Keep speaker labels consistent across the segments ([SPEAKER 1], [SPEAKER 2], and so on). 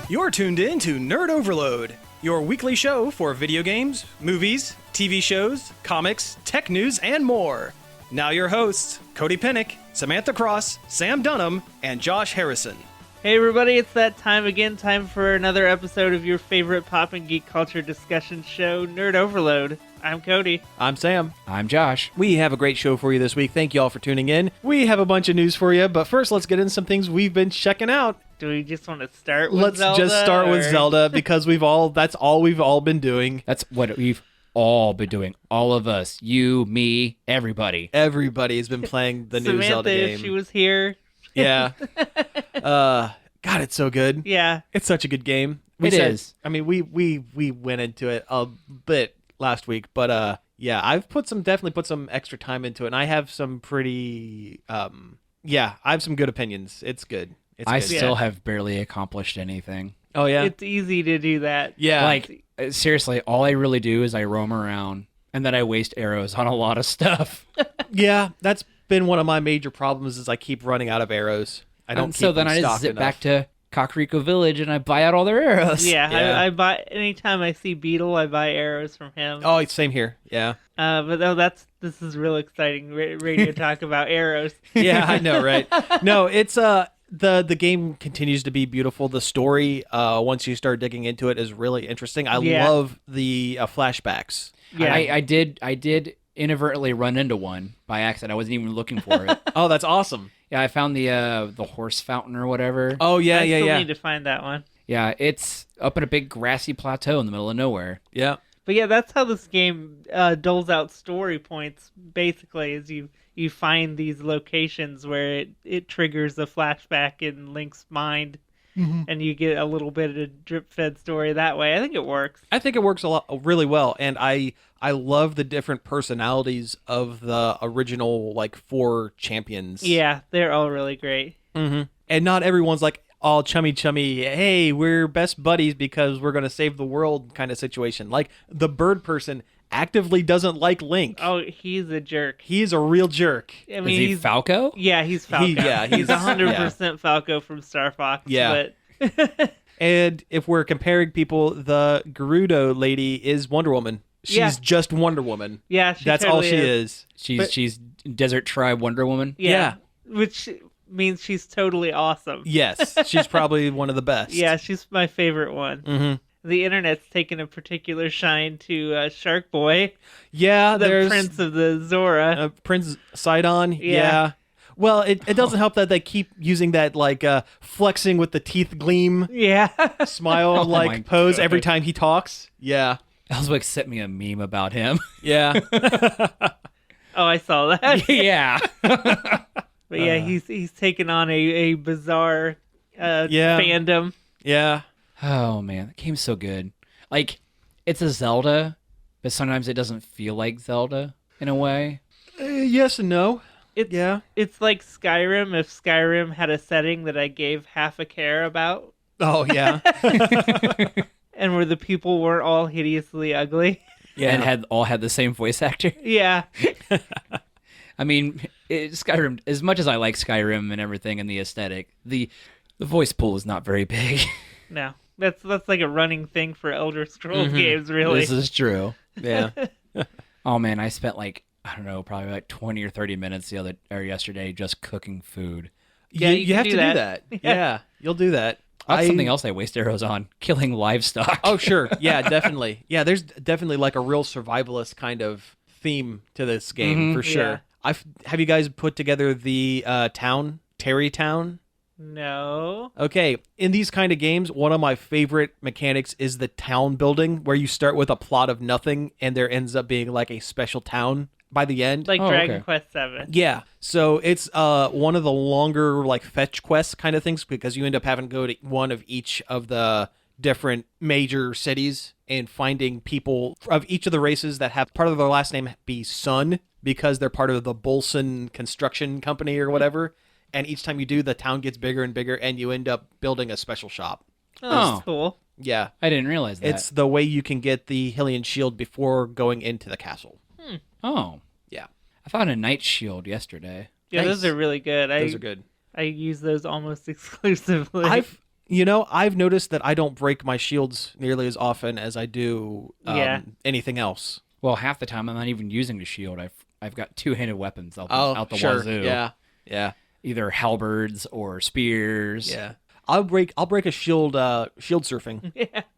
[SPEAKER 1] You're tuned in to Nerd Overload, your weekly show for video games, movies, TV shows, comics, tech news, and more. Now your hosts, Cody Pennick, Samantha Cross, Sam Dunham, and Josh Harrison.
[SPEAKER 2] Hey everybody, it's that time again, time for another episode of your favorite pop and geek culture discussion show, Nerd Overload. I'm Cody.
[SPEAKER 1] I'm Sam.
[SPEAKER 3] I'm Josh.
[SPEAKER 1] We have a great show for you this week. Thank you all for tuning in. We have a bunch of news for you, but first let's get into some things we've been checking out.
[SPEAKER 2] Do we just want to start with Zelda?
[SPEAKER 1] Let's just start with Zelda because that's all we've all been doing.
[SPEAKER 3] That's what we've all been doing. All of us. You, me, everybody.
[SPEAKER 1] Everybody's been playing the new
[SPEAKER 2] Samantha,
[SPEAKER 1] Zelda game.
[SPEAKER 2] if she was here.
[SPEAKER 1] Yeah. God, it's so good.
[SPEAKER 2] Yeah.
[SPEAKER 1] It's such a good game.
[SPEAKER 3] It is.
[SPEAKER 1] I mean, we went into it a bit last week, but yeah, I've definitely put some extra time into it, and I have some pretty I have some good opinions. It's good.
[SPEAKER 3] I still have barely accomplished anything.
[SPEAKER 1] Oh yeah.
[SPEAKER 2] It's easy to do that.
[SPEAKER 1] Yeah.
[SPEAKER 3] Like seriously, all I really do is I roam around and then I waste arrows on a lot of stuff.
[SPEAKER 1] Yeah, that's been one of my major problems is I keep running out of arrows. I don't.
[SPEAKER 3] So then I just zip back to Kakariko Village and I buy out all their arrows.
[SPEAKER 2] Yeah. I buy anytime I see Beetle, I buy arrows from him.
[SPEAKER 1] Oh, same here. Yeah.
[SPEAKER 2] But this is real exciting radio talk about arrows.
[SPEAKER 1] Yeah, I know, right? No, it's the game continues to be beautiful. The story, once you start digging into it, is really interesting. I love the flashbacks.
[SPEAKER 2] Yeah,
[SPEAKER 3] I did inadvertently run into one by accident. I wasn't even looking for it.
[SPEAKER 1] Oh, that's awesome.
[SPEAKER 3] Yeah, I found the horse fountain or whatever.
[SPEAKER 1] Oh yeah,
[SPEAKER 2] I
[SPEAKER 1] yeah,
[SPEAKER 2] still
[SPEAKER 1] yeah.
[SPEAKER 2] need to find that one.
[SPEAKER 3] Yeah, it's up in a big grassy plateau in the middle of nowhere.
[SPEAKER 1] Yeah.
[SPEAKER 2] But yeah, that's how this game doles out story points, basically, is you find these locations where it triggers a flashback in Link's mind, and you get a little bit of a drip-fed story that way. I think it works.
[SPEAKER 1] I think it works really well, and I love the different personalities of the original, like, 4 champions.
[SPEAKER 2] Yeah, they're all really great.
[SPEAKER 1] Mm-hmm. And not everyone's like all chummy, hey, we're best buddies because we're going to save the world kind of situation. Like, the bird person actively doesn't like Link.
[SPEAKER 2] Oh, he's a jerk.
[SPEAKER 1] He's a real jerk.
[SPEAKER 2] I mean,
[SPEAKER 3] Is he
[SPEAKER 2] he's
[SPEAKER 3] Falco?
[SPEAKER 2] Yeah, he's Falco.
[SPEAKER 1] He's
[SPEAKER 2] 100% Falco from Star Fox.
[SPEAKER 1] Yeah.
[SPEAKER 2] But
[SPEAKER 1] And if we're comparing people, the Gerudo lady is Wonder Woman. She's just Wonder Woman.
[SPEAKER 2] yeah,
[SPEAKER 1] That's
[SPEAKER 2] totally
[SPEAKER 1] all she is.
[SPEAKER 3] She's Desert Tribe Wonder Woman.
[SPEAKER 1] Yeah.
[SPEAKER 2] Which means she's totally awesome.
[SPEAKER 1] Yes, she's probably one of the best.
[SPEAKER 2] Yeah, she's my favorite one.
[SPEAKER 1] Mm-hmm.
[SPEAKER 2] The internet's taken a particular shine to Shark Boy,
[SPEAKER 1] Yeah,
[SPEAKER 2] the
[SPEAKER 1] there's
[SPEAKER 2] Prince of the Zora.
[SPEAKER 1] Prince Sidon.
[SPEAKER 2] Yeah.
[SPEAKER 1] Well, it doesn't help that they keep using that like flexing with the teeth gleam
[SPEAKER 2] Yeah.
[SPEAKER 1] smile
[SPEAKER 3] my
[SPEAKER 1] like pose
[SPEAKER 3] God.
[SPEAKER 1] every time he talks. Yeah.
[SPEAKER 3] Ellswick sent me a meme about him.
[SPEAKER 1] Yeah.
[SPEAKER 2] Oh, I saw that.
[SPEAKER 3] Yeah.
[SPEAKER 2] But yeah, he's taken on a bizarre fandom.
[SPEAKER 1] Yeah.
[SPEAKER 3] Oh man, that game's so good. Like, it's a Zelda, but sometimes it doesn't feel like Zelda in a way.
[SPEAKER 1] Yes and no.
[SPEAKER 2] It's like Skyrim if Skyrim had a setting that I gave half a care about,
[SPEAKER 1] Oh yeah.
[SPEAKER 2] and where the people weren't all hideously ugly.
[SPEAKER 1] Yeah.
[SPEAKER 3] And all had the same voice actor.
[SPEAKER 2] Yeah.
[SPEAKER 3] I mean, Skyrim, as much as I like Skyrim and everything and the aesthetic, the voice pool is not very big.
[SPEAKER 2] No. That's like a running thing for Elder Scrolls games, really.
[SPEAKER 3] This is true.
[SPEAKER 1] Yeah.
[SPEAKER 3] Oh man, I spent I don't know, probably like 20 or 30 minutes yesterday just cooking food.
[SPEAKER 2] Yeah,
[SPEAKER 1] you
[SPEAKER 2] can
[SPEAKER 1] have
[SPEAKER 2] do
[SPEAKER 1] to
[SPEAKER 2] that.
[SPEAKER 1] do that. Yeah, you'll do that.
[SPEAKER 3] That's something else I waste arrows on, killing livestock.
[SPEAKER 1] Oh, sure. Yeah, definitely. Yeah, there's definitely like a real survivalist kind of theme to this game for sure.
[SPEAKER 2] Yeah.
[SPEAKER 1] Have you guys put together the town, Terrytown?
[SPEAKER 2] No.
[SPEAKER 1] Okay, in these kind of games, one of my favorite mechanics is the town building, where you start with a plot of nothing, and there ends up being like a special town by the end.
[SPEAKER 2] Like
[SPEAKER 3] Oh,
[SPEAKER 2] Dragon
[SPEAKER 3] okay.
[SPEAKER 2] Quest VII.
[SPEAKER 1] Yeah, so it's one of the longer like fetch quest kind of things because you end up having to go to one of each of the different major cities and finding people of each of the races that have part of their last name be Sun because they're part of the Bolson Construction Company or whatever. And each time you do, the town gets bigger and bigger, and you end up building a special shop.
[SPEAKER 2] Oh, that's cool.
[SPEAKER 1] Yeah.
[SPEAKER 3] I didn't realize that.
[SPEAKER 1] It's the way you can get the Hylian shield before going into the castle.
[SPEAKER 3] Oh.
[SPEAKER 1] Yeah.
[SPEAKER 3] I found a Knight Shield yesterday.
[SPEAKER 2] Yeah,
[SPEAKER 1] Nice.
[SPEAKER 2] those are really good.
[SPEAKER 1] Those are good.
[SPEAKER 2] I use those almost exclusively.
[SPEAKER 1] I've noticed that I don't break my shields nearly as often as I do anything else.
[SPEAKER 3] Well, half the time I'm not even using a shield. I've got two-handed weapons out the
[SPEAKER 1] sure.
[SPEAKER 3] wazoo.
[SPEAKER 1] Yeah.
[SPEAKER 3] Either halberds or spears.
[SPEAKER 1] Yeah. I'll break a shield surfing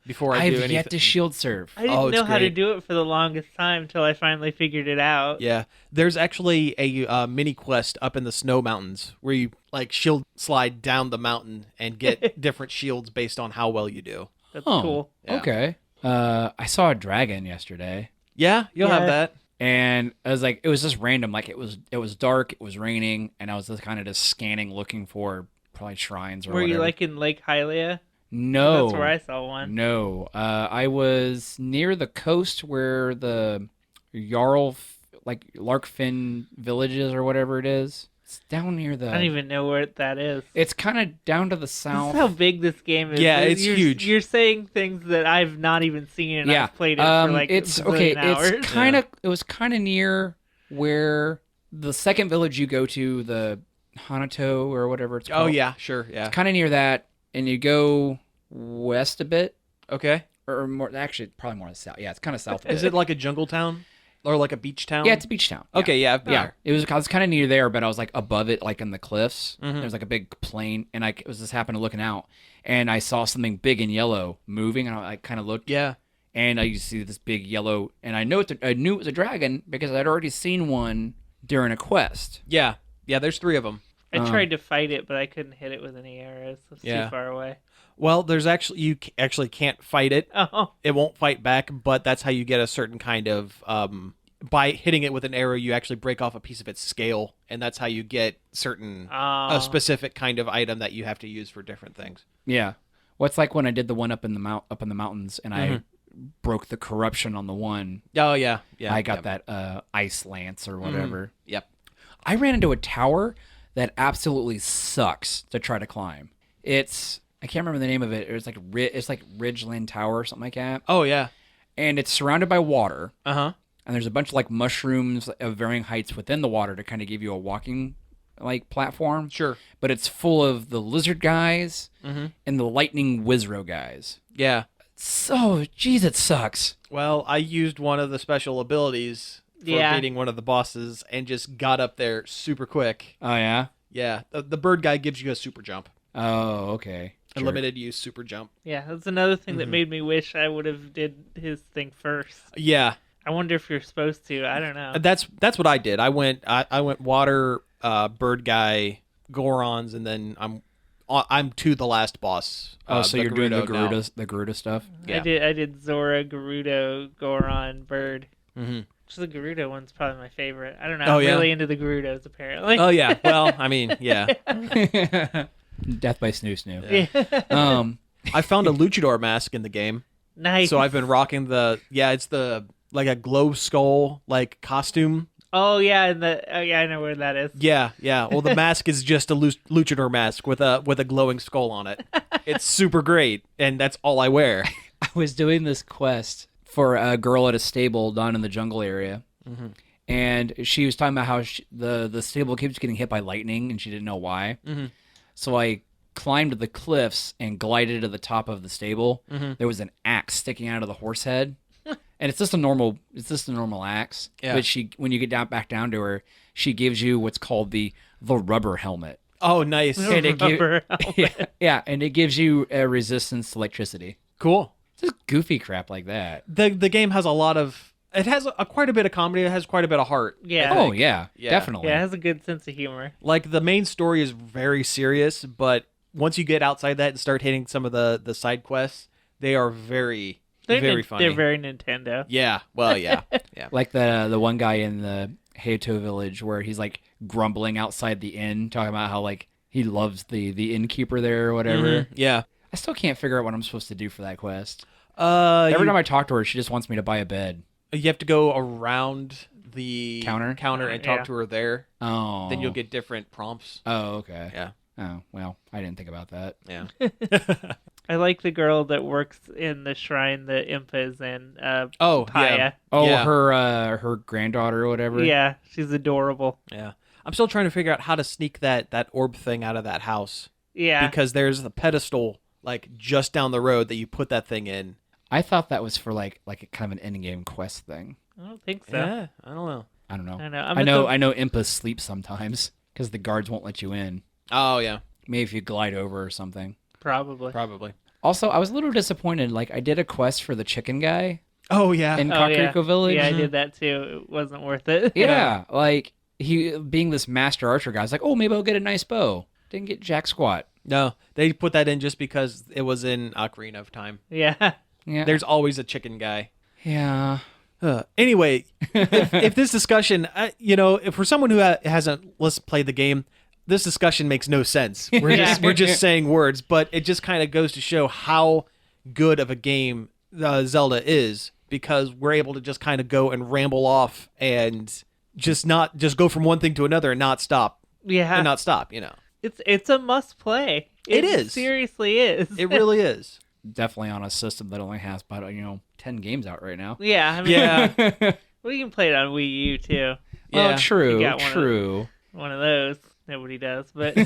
[SPEAKER 1] before I do anything.
[SPEAKER 3] I've yet to shield surf.
[SPEAKER 2] I didn't know how to
[SPEAKER 1] great.
[SPEAKER 2] do it for the longest time until I finally figured it out.
[SPEAKER 1] Yeah. There's actually a mini quest up in the snow mountains where you like shield slide down the mountain and get different shields based on how well you do.
[SPEAKER 2] That's cool.
[SPEAKER 1] Yeah.
[SPEAKER 3] Okay. I saw a dragon yesterday.
[SPEAKER 1] Yeah, you'll have that.
[SPEAKER 3] And I was like, it was just random. Like it was dark, it was raining, and I was just kind of just scanning, looking for probably shrines or
[SPEAKER 2] Were
[SPEAKER 3] whatever.
[SPEAKER 2] you like in Lake Hylia?
[SPEAKER 3] No.
[SPEAKER 2] That's where I saw one.
[SPEAKER 3] No. I was near the coast where the Larkfin villages or whatever it is. It's down near the...
[SPEAKER 2] I don't even know where that is.
[SPEAKER 3] It's kind of down to the
[SPEAKER 2] This
[SPEAKER 3] south.
[SPEAKER 2] is how big this game is.
[SPEAKER 1] Yeah, it's huge.
[SPEAKER 2] You're saying things that I've not even seen, and I've played it for like
[SPEAKER 3] it's
[SPEAKER 2] a billion hours.
[SPEAKER 3] It's kind of it was kind of near where the second village you go to, the Hanato or whatever it's called.
[SPEAKER 1] Oh yeah, sure, yeah.
[SPEAKER 3] Kind of near that, and you go west a bit,
[SPEAKER 1] Okay.
[SPEAKER 3] or more. Actually, probably more south. Yeah, it's kind of south.
[SPEAKER 1] Is it like a jungle town or like a beach town?
[SPEAKER 3] Yeah, it's a beach town. Yeah.
[SPEAKER 1] Okay, yeah, I've been there.
[SPEAKER 3] It was. I was kind of near there, but I was like above it, like in the cliffs.
[SPEAKER 1] Mhm.
[SPEAKER 3] There's like a big plain, and I was just happened to looking out, and I saw something big and yellow moving, and I kind of looked.
[SPEAKER 1] Yeah.
[SPEAKER 3] And I see this big yellow, and I knew it was a dragon because I'd already seen one during a quest.
[SPEAKER 1] Yeah. Yeah, there's 3 of them.
[SPEAKER 2] I tried to fight it, but I couldn't hit it with any arrows. It was too far away.
[SPEAKER 1] Well, there's you actually can't fight it.
[SPEAKER 2] Oh.
[SPEAKER 1] It won't fight back, but that's how you get a certain kind of by hitting it with an arrow, you actually break off a piece of its scale, and that's how you get a specific kind of item that you have to use for different things.
[SPEAKER 3] Yeah. Well, it's like when I did the one up in the mountains, and I broke the corruption on the one.
[SPEAKER 1] Oh yeah, yeah.
[SPEAKER 3] I got that ice lance or whatever.
[SPEAKER 1] Yep.
[SPEAKER 3] I ran into a tower that absolutely sucks to try to climb. I can't remember the name of it. It's like Ridgeland Tower or something like that.
[SPEAKER 1] Oh yeah.
[SPEAKER 3] And it's surrounded by water.
[SPEAKER 1] Uh-huh.
[SPEAKER 3] And there's a bunch of like mushrooms of varying heights within the water to kind of give you a walking like platform.
[SPEAKER 1] Sure.
[SPEAKER 3] But it's full of the lizard guys and the lightning Wizro guys.
[SPEAKER 1] Yeah.
[SPEAKER 3] So, geez, it sucks.
[SPEAKER 1] Well, I used one of the special abilities for beating one of the bosses and just got up there super quick.
[SPEAKER 3] Oh, yeah?
[SPEAKER 1] Yeah. The bird guy gives you a super jump.
[SPEAKER 3] Oh, okay.
[SPEAKER 1] A limited use super jump.
[SPEAKER 2] Yeah, that's another thing that made me wish I would have did his thing first.
[SPEAKER 1] Yeah.
[SPEAKER 2] I wonder if you're supposed to. I don't know.
[SPEAKER 1] That's what I did. I went water, bird guy, Gorons, and then I'm to the last boss.
[SPEAKER 3] So you're doing the
[SPEAKER 1] now.
[SPEAKER 3] Garuda stuff?
[SPEAKER 1] Yeah.
[SPEAKER 2] I did Zora, Gerudo, Goron, Bird.
[SPEAKER 1] Mm-hmm.
[SPEAKER 2] The Gerudo one's probably my favorite. I don't know.
[SPEAKER 1] Oh,
[SPEAKER 2] I'm
[SPEAKER 1] yeah?
[SPEAKER 2] really into the Gerudos, apparently.
[SPEAKER 1] Oh yeah. Well, I mean, yeah.
[SPEAKER 3] Death by Snoo Snoo.
[SPEAKER 2] Yeah.
[SPEAKER 1] I found a luchador mask in the game,
[SPEAKER 2] Nice.
[SPEAKER 1] so I've been rocking it's the like a glow skull like costume.
[SPEAKER 2] Oh yeah, I know where that is.
[SPEAKER 1] Yeah. Well, the mask is just a luchador mask with a glowing skull on it. It's super great, and that's all I wear.
[SPEAKER 3] I was doing this quest for a girl at a stable down in the jungle area. And she was talking about how the stable keeps getting hit by lightning, and she didn't know why. So I climbed the cliffs and glided to the top of the stable. There was an axe sticking out of the horse head, and it's just a normal axe.
[SPEAKER 1] Yeah.
[SPEAKER 3] But when you get back down to her, she gives you what's called the rubber helmet.
[SPEAKER 1] Oh, nice.
[SPEAKER 3] And it
[SPEAKER 2] Rubber helmet.
[SPEAKER 3] and it gives you a resistance to electricity.
[SPEAKER 1] Cool.
[SPEAKER 3] Just goofy crap like that.
[SPEAKER 1] The game has a lot of. It has quite a bit of comedy. It has quite a bit of heart.
[SPEAKER 2] Yeah.
[SPEAKER 3] Oh yeah, definitely.
[SPEAKER 2] Yeah, it has a good sense of humor.
[SPEAKER 1] Like the main story is very serious, but once you get outside that and start hitting some of the side quests, they are very funny.
[SPEAKER 2] They're very Nintendo.
[SPEAKER 1] Yeah. Well, yeah. Yeah.
[SPEAKER 3] Like the one guy in the Hato village where he's like grumbling outside the inn, talking about how like he loves the innkeeper there or whatever.
[SPEAKER 1] Yeah.
[SPEAKER 3] I still can't figure out what I'm supposed to do for that quest.
[SPEAKER 1] Every
[SPEAKER 3] time I talk to her, she just wants me to buy a bed.
[SPEAKER 1] you have to go around the
[SPEAKER 3] counter
[SPEAKER 1] and talk to her there.
[SPEAKER 3] Oh.
[SPEAKER 1] Then you'll get different prompts.
[SPEAKER 3] Oh, okay.
[SPEAKER 1] Yeah.
[SPEAKER 3] Oh, well, I didn't think about that.
[SPEAKER 1] Yeah.
[SPEAKER 2] I like the girl that works in the shrine that Impa is in.
[SPEAKER 1] Oh,
[SPEAKER 2] Paya.
[SPEAKER 1] yeah.
[SPEAKER 3] Oh,
[SPEAKER 1] Yeah.
[SPEAKER 3] her granddaughter or whatever.
[SPEAKER 2] Yeah, she's adorable.
[SPEAKER 1] Yeah. I'm still trying to figure out how to sneak that orb thing out of that house.
[SPEAKER 2] Yeah.
[SPEAKER 1] Because there's the pedestal like just down the road that you put that thing in.
[SPEAKER 3] I thought that was for like a kind of an endgame quest thing.
[SPEAKER 2] I don't think so.
[SPEAKER 1] Yeah, I don't know.
[SPEAKER 3] I don't know.
[SPEAKER 2] I know.
[SPEAKER 3] I know Impas sleep sometimes because the guards won't let you in.
[SPEAKER 1] Oh yeah,
[SPEAKER 3] Maybe if you glide over or something.
[SPEAKER 2] Probably.
[SPEAKER 3] Also, I was a little disappointed. Like I did a quest for the chicken guy
[SPEAKER 1] Oh yeah.
[SPEAKER 3] in
[SPEAKER 2] Oh,
[SPEAKER 3] Kakariko
[SPEAKER 2] yeah.
[SPEAKER 3] Village.
[SPEAKER 2] Yeah, I did that too. It wasn't worth it.
[SPEAKER 3] Yeah, like he being this master archer guy, I was like, oh, maybe I'll get a nice bow. Didn't get jack squat.
[SPEAKER 1] No, they put that in just because it was in Ocarina of Time.
[SPEAKER 2] Yeah.
[SPEAKER 3] Yeah,
[SPEAKER 1] There's always a chicken guy.
[SPEAKER 3] yeah.
[SPEAKER 1] Anyway, if this discussion, if for someone who hasn't played the game, this discussion makes no sense. We're just saying words, but it just kind of goes to show how good of a game Zelda is, because we're able to just kind of go and ramble off and just go from one thing to another and not stop.
[SPEAKER 2] Yeah.
[SPEAKER 1] And not stop.
[SPEAKER 2] It's a must play.
[SPEAKER 1] It is.
[SPEAKER 2] Seriously is.
[SPEAKER 1] It really is.
[SPEAKER 3] Definitely on a system that only has about 10 games out right now.
[SPEAKER 2] Yeah. I mean,
[SPEAKER 1] Yeah.
[SPEAKER 2] we can play it on Wii U too.
[SPEAKER 3] Well,
[SPEAKER 1] Yeah.
[SPEAKER 3] true,
[SPEAKER 2] You got one of
[SPEAKER 3] true.
[SPEAKER 2] One of those. Nobody does. But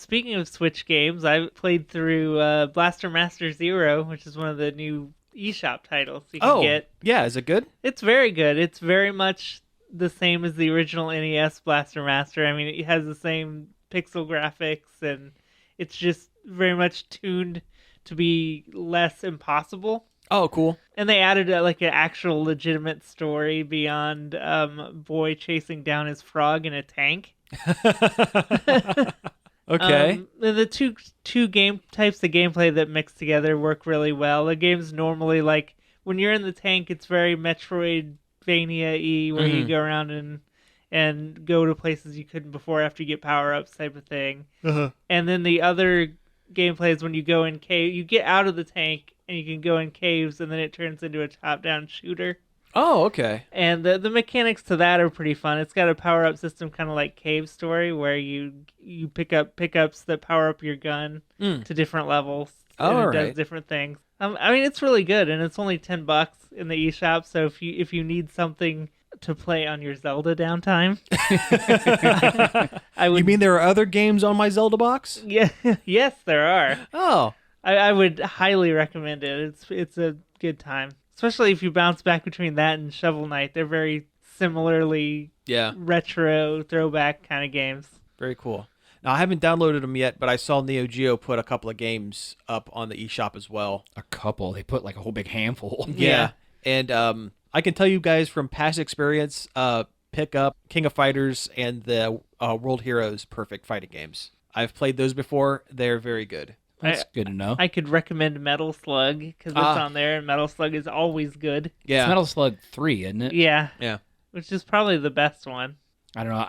[SPEAKER 2] speaking of Switch games, I played through Blaster Master Zero, which is one of the new eShop titles you can get.
[SPEAKER 1] Yeah. Is it good?
[SPEAKER 2] It's very good. It's very much the same as the original NES Blaster Master. I mean, it has the same pixel graphics, and it's just very much tuned to be less impossible.
[SPEAKER 1] Oh, cool.
[SPEAKER 2] And they added an actual legitimate story beyond boy chasing down his frog in a tank.
[SPEAKER 1] Okay.
[SPEAKER 2] The two game types of gameplay that mix together work really well. The game's normally like when you're in the tank, it's very Metroidvania-y, where you go around and go to places you couldn't before after you get power-ups type of thing.
[SPEAKER 1] Uh-huh.
[SPEAKER 2] And then the other gameplay is when you go in cave, you get out of the tank and you can go in caves, and then it turns into a top-down shooter.
[SPEAKER 1] Oh, okay.
[SPEAKER 2] And the mechanics to that are pretty fun. It's got a power-up system kind of like Cave Story, where you pick up pickups that power up your gun to different levels. And it does different things. I mean, it's really good, and it's only $10 in the eShop. So if you need something to play on your Zelda downtime, I would.
[SPEAKER 1] You mean there are other games on my Zelda box?
[SPEAKER 2] Yeah, yes, there are.
[SPEAKER 1] Oh.
[SPEAKER 2] I would highly recommend it. It's a good time, especially if you bounce back between that and Shovel Knight. They're very similarly retro throwback kind of games.
[SPEAKER 1] Very cool. Now, I haven't downloaded them yet, but I saw Neo Geo put a couple of games up on the eShop as well.
[SPEAKER 3] A couple. They put like a whole big handful.
[SPEAKER 1] Yeah. And I can tell you guys from past experience, pick up King of Fighters and the World Heroes Perfect Fighting games. I've played those before. They're very good.
[SPEAKER 3] That's good to know.
[SPEAKER 2] I could recommend Metal Slug because it's on there, and Metal Slug is always good.
[SPEAKER 1] Yeah.
[SPEAKER 3] It's Metal Slug 3, isn't it?
[SPEAKER 2] Yeah.
[SPEAKER 1] Yeah.
[SPEAKER 2] Which is probably the best one.
[SPEAKER 3] I don't know.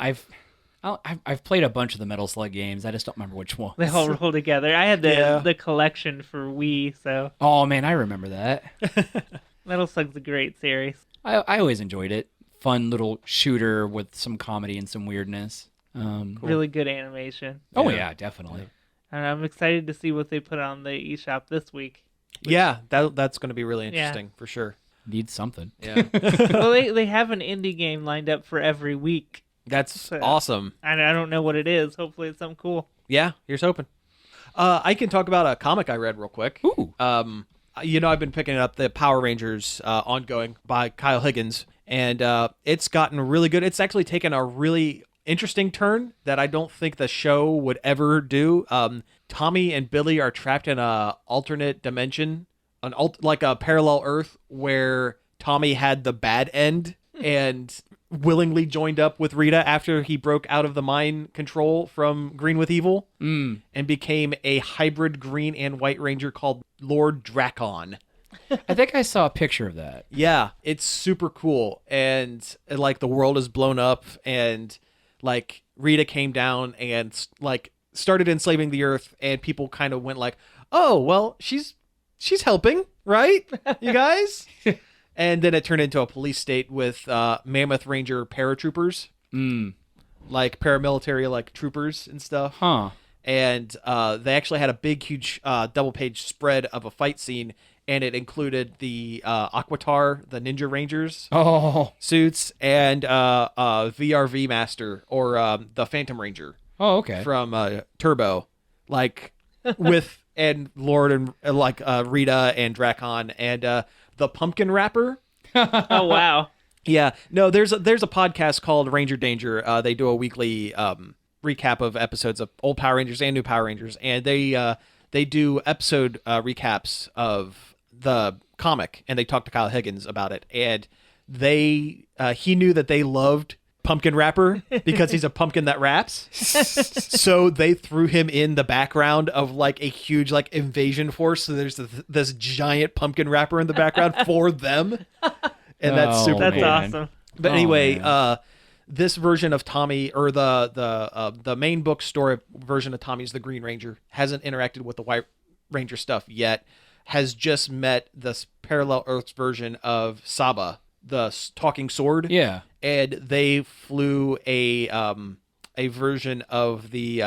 [SPEAKER 3] I've played a bunch of the Metal Slug games. I just don't remember which one.
[SPEAKER 2] They all roll together. I had the collection for Wii, so
[SPEAKER 3] Oh man, I remember that.
[SPEAKER 2] Metal Slug's a great series.
[SPEAKER 3] I always enjoyed it. Fun little shooter with some comedy and some weirdness. Cool.
[SPEAKER 2] Really good animation.
[SPEAKER 3] Oh yeah, definitely.
[SPEAKER 2] And I'm excited to see what they put on the eShop this week.
[SPEAKER 1] Yeah, that's going to be really interesting for sure.
[SPEAKER 3] Need something.
[SPEAKER 1] Yeah.
[SPEAKER 2] Well, they have an indie game lined up for every week.
[SPEAKER 1] That's awesome.
[SPEAKER 2] I don't know what it is. Hopefully it's something cool.
[SPEAKER 1] Yeah, here's hoping. I can talk about a comic I read real quick.
[SPEAKER 3] Ooh.
[SPEAKER 1] I've been picking up the Power Rangers ongoing by Kyle Higgins, and it's gotten really good. It's actually taken a really interesting turn that I don't think the show would ever do. Tommy and Billy are trapped in a alternate dimension, like a parallel Earth where Tommy had the bad end and willingly joined up with Rita after he broke out of the mind control from Green with Evil and became a hybrid Green and White Ranger called Lord Drakon.
[SPEAKER 3] I think I saw a picture of that.
[SPEAKER 1] Yeah, it's super cool. And like the world is blown up, and like Rita came down and like started enslaving the Earth, and people kind of went like, "Oh, well, she's helping, right? You guys?" And then it turned into a police state with Mammoth Ranger paratroopers, like paramilitary like troopers and stuff.
[SPEAKER 3] Huh.
[SPEAKER 1] And they actually had a big, huge double-page spread of a fight scene, and it included the Aquatar, the Ninja Rangers suits, and VRV Master, or the Phantom Ranger
[SPEAKER 3] Oh, okay.
[SPEAKER 1] from Turbo. Like, with and Lord and like Rita and Drakon and the pumpkin rapper.
[SPEAKER 2] Oh wow.
[SPEAKER 1] Yeah, no, there's a podcast called Ranger Danger. They do a weekly recap of episodes of old Power Rangers and new Power Rangers, and they do episode recaps of the comic, and they talk to Kyle Higgins about it. And he knew that they loved Pumpkin Rapper because he's a pumpkin that raps. So they threw him in the background of like a huge like invasion force. So there's this giant pumpkin rapper in the background for them. And that's super
[SPEAKER 2] That's
[SPEAKER 1] cool.
[SPEAKER 2] awesome.
[SPEAKER 1] But anyway, this version of Tommy, or the main book story version of Tommy's the Green Ranger, hasn't interacted with the White Ranger stuff yet. Has just met this parallel Earths version of Saba, the talking sword.
[SPEAKER 3] Yeah.
[SPEAKER 1] And they flew a version of the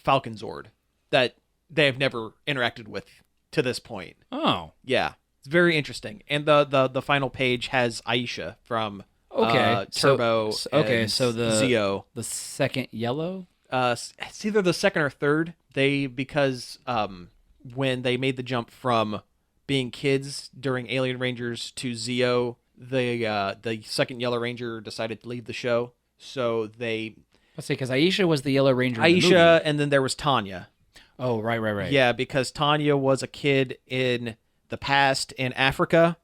[SPEAKER 1] Falcon Zord that they have never interacted with to this point.
[SPEAKER 3] Oh.
[SPEAKER 1] Yeah. It's very interesting. And the final page has Aisha from Turbo.
[SPEAKER 3] So
[SPEAKER 1] and
[SPEAKER 3] the
[SPEAKER 1] Zeo.
[SPEAKER 3] the second yellow.
[SPEAKER 1] It's either the second or third. Because when they made the jump from being kids during Alien Rangers to Zeo, the second Yellow Ranger decided to leave the show. So
[SPEAKER 3] Let's see, because Aisha was the Yellow Ranger. In the movie.
[SPEAKER 1] Aisha, and then there was Tanya.
[SPEAKER 3] Oh, right.
[SPEAKER 1] Yeah, because Tanya was a kid in the past in Africa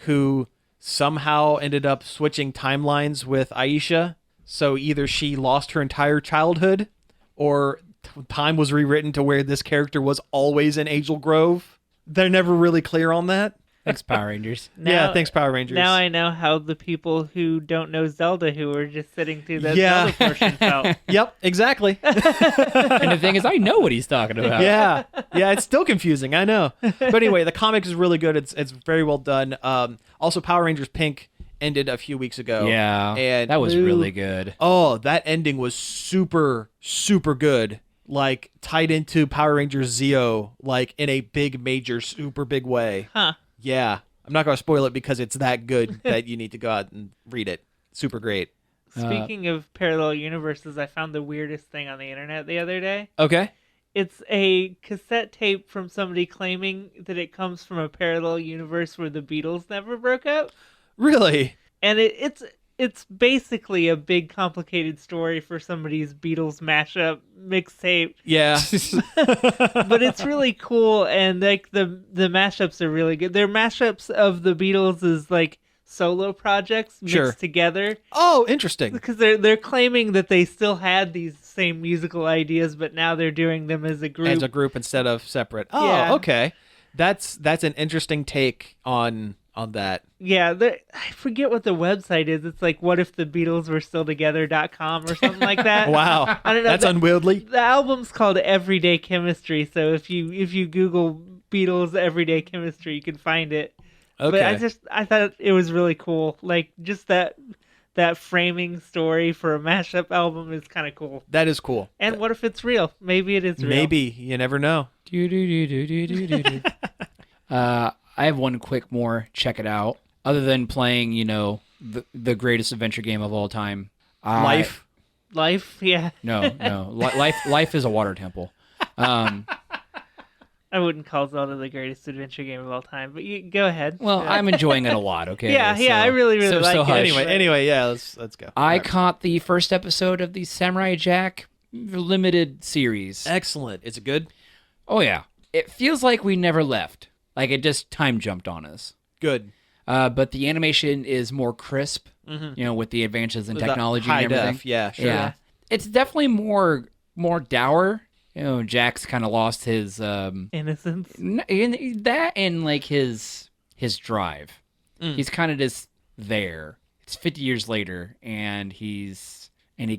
[SPEAKER 1] who somehow ended up switching timelines with Aisha. So either she lost her entire childhood, or time was rewritten to where this character was always in Angel Grove. They're never really clear on that.
[SPEAKER 3] Thanks, Power Rangers.
[SPEAKER 1] Yeah, thanks, Power Rangers.
[SPEAKER 2] Now I know how the people who don't know Zelda, who were just sitting through that
[SPEAKER 1] Yeah.
[SPEAKER 2] Zelda portion, felt.
[SPEAKER 1] Yep, exactly.
[SPEAKER 3] And the thing is, I know what he's talking about.
[SPEAKER 1] Yeah, it's still confusing. I know, but anyway, the comic is really good. It's very well done. Also, Power Rangers Pink ended a few weeks ago.
[SPEAKER 3] Yeah,
[SPEAKER 1] and
[SPEAKER 3] that was really good.
[SPEAKER 1] Oh, that ending was super good. Like tied into Power Rangers Zeo, like in a big, major, super big way.
[SPEAKER 2] Huh.
[SPEAKER 1] Yeah, I'm not gonna spoil it because it's that good that you need to go out and read it. Super great.
[SPEAKER 2] Speaking of parallel universes, I found the weirdest thing on the internet the other day.
[SPEAKER 1] Okay.
[SPEAKER 2] It's a cassette tape from somebody claiming that it comes from a parallel universe where the Beatles never broke up.
[SPEAKER 1] Really?
[SPEAKER 2] And it's basically a big complicated story for somebody's Beatles mashup mixtape.
[SPEAKER 1] Yeah.
[SPEAKER 2] But it's really cool, and like the mashups are really good. They're mashups of the Beatles as like solo projects mixed together.
[SPEAKER 1] Oh, interesting.
[SPEAKER 2] Because they're claiming that they still had these same musical ideas, but now they're doing them as a group.
[SPEAKER 1] As a group instead of separate. Oh,
[SPEAKER 2] Yeah.
[SPEAKER 1] okay. That's an interesting take on that.
[SPEAKER 2] Yeah, I forget what the website is. It's like what if the Beatles were still together.com or something like that.
[SPEAKER 1] Wow.
[SPEAKER 2] I don't know.
[SPEAKER 1] That's unwieldy.
[SPEAKER 2] The album's called Everyday Chemistry, so if you Google Beatles Everyday Chemistry, you can find it.
[SPEAKER 1] Okay.
[SPEAKER 2] But I thought it was really cool. Like just that framing story for a mashup album is kind of cool.
[SPEAKER 1] That is cool.
[SPEAKER 2] And what if it's real? Maybe it is real.
[SPEAKER 1] Maybe. You never know.
[SPEAKER 3] I have one quick more. Check it out. Other than playing, the greatest adventure game of all time.
[SPEAKER 1] Life.
[SPEAKER 2] Yeah.
[SPEAKER 3] No. Life is a water temple.
[SPEAKER 2] I wouldn't call Zelda the greatest adventure game of all time, but you go ahead.
[SPEAKER 3] Well, I'm enjoying it a lot. Okay.
[SPEAKER 2] Yeah, I really like it.
[SPEAKER 3] hush.
[SPEAKER 1] Anyway, yeah, let's go.
[SPEAKER 3] I caught the first episode of the Samurai Jack limited series.
[SPEAKER 1] Excellent. Is it good?
[SPEAKER 3] Oh yeah. It feels like we never left. Like it just time jumped on us.
[SPEAKER 1] Good.
[SPEAKER 3] But the animation is more crisp, with the advances in technology
[SPEAKER 1] high
[SPEAKER 3] and everything.
[SPEAKER 1] def, yeah, sure.
[SPEAKER 3] Yeah. It's definitely more dour. Jack's kind of lost his
[SPEAKER 2] Innocence.
[SPEAKER 3] that and like his drive. He's kind of just there. It's 50 years later and he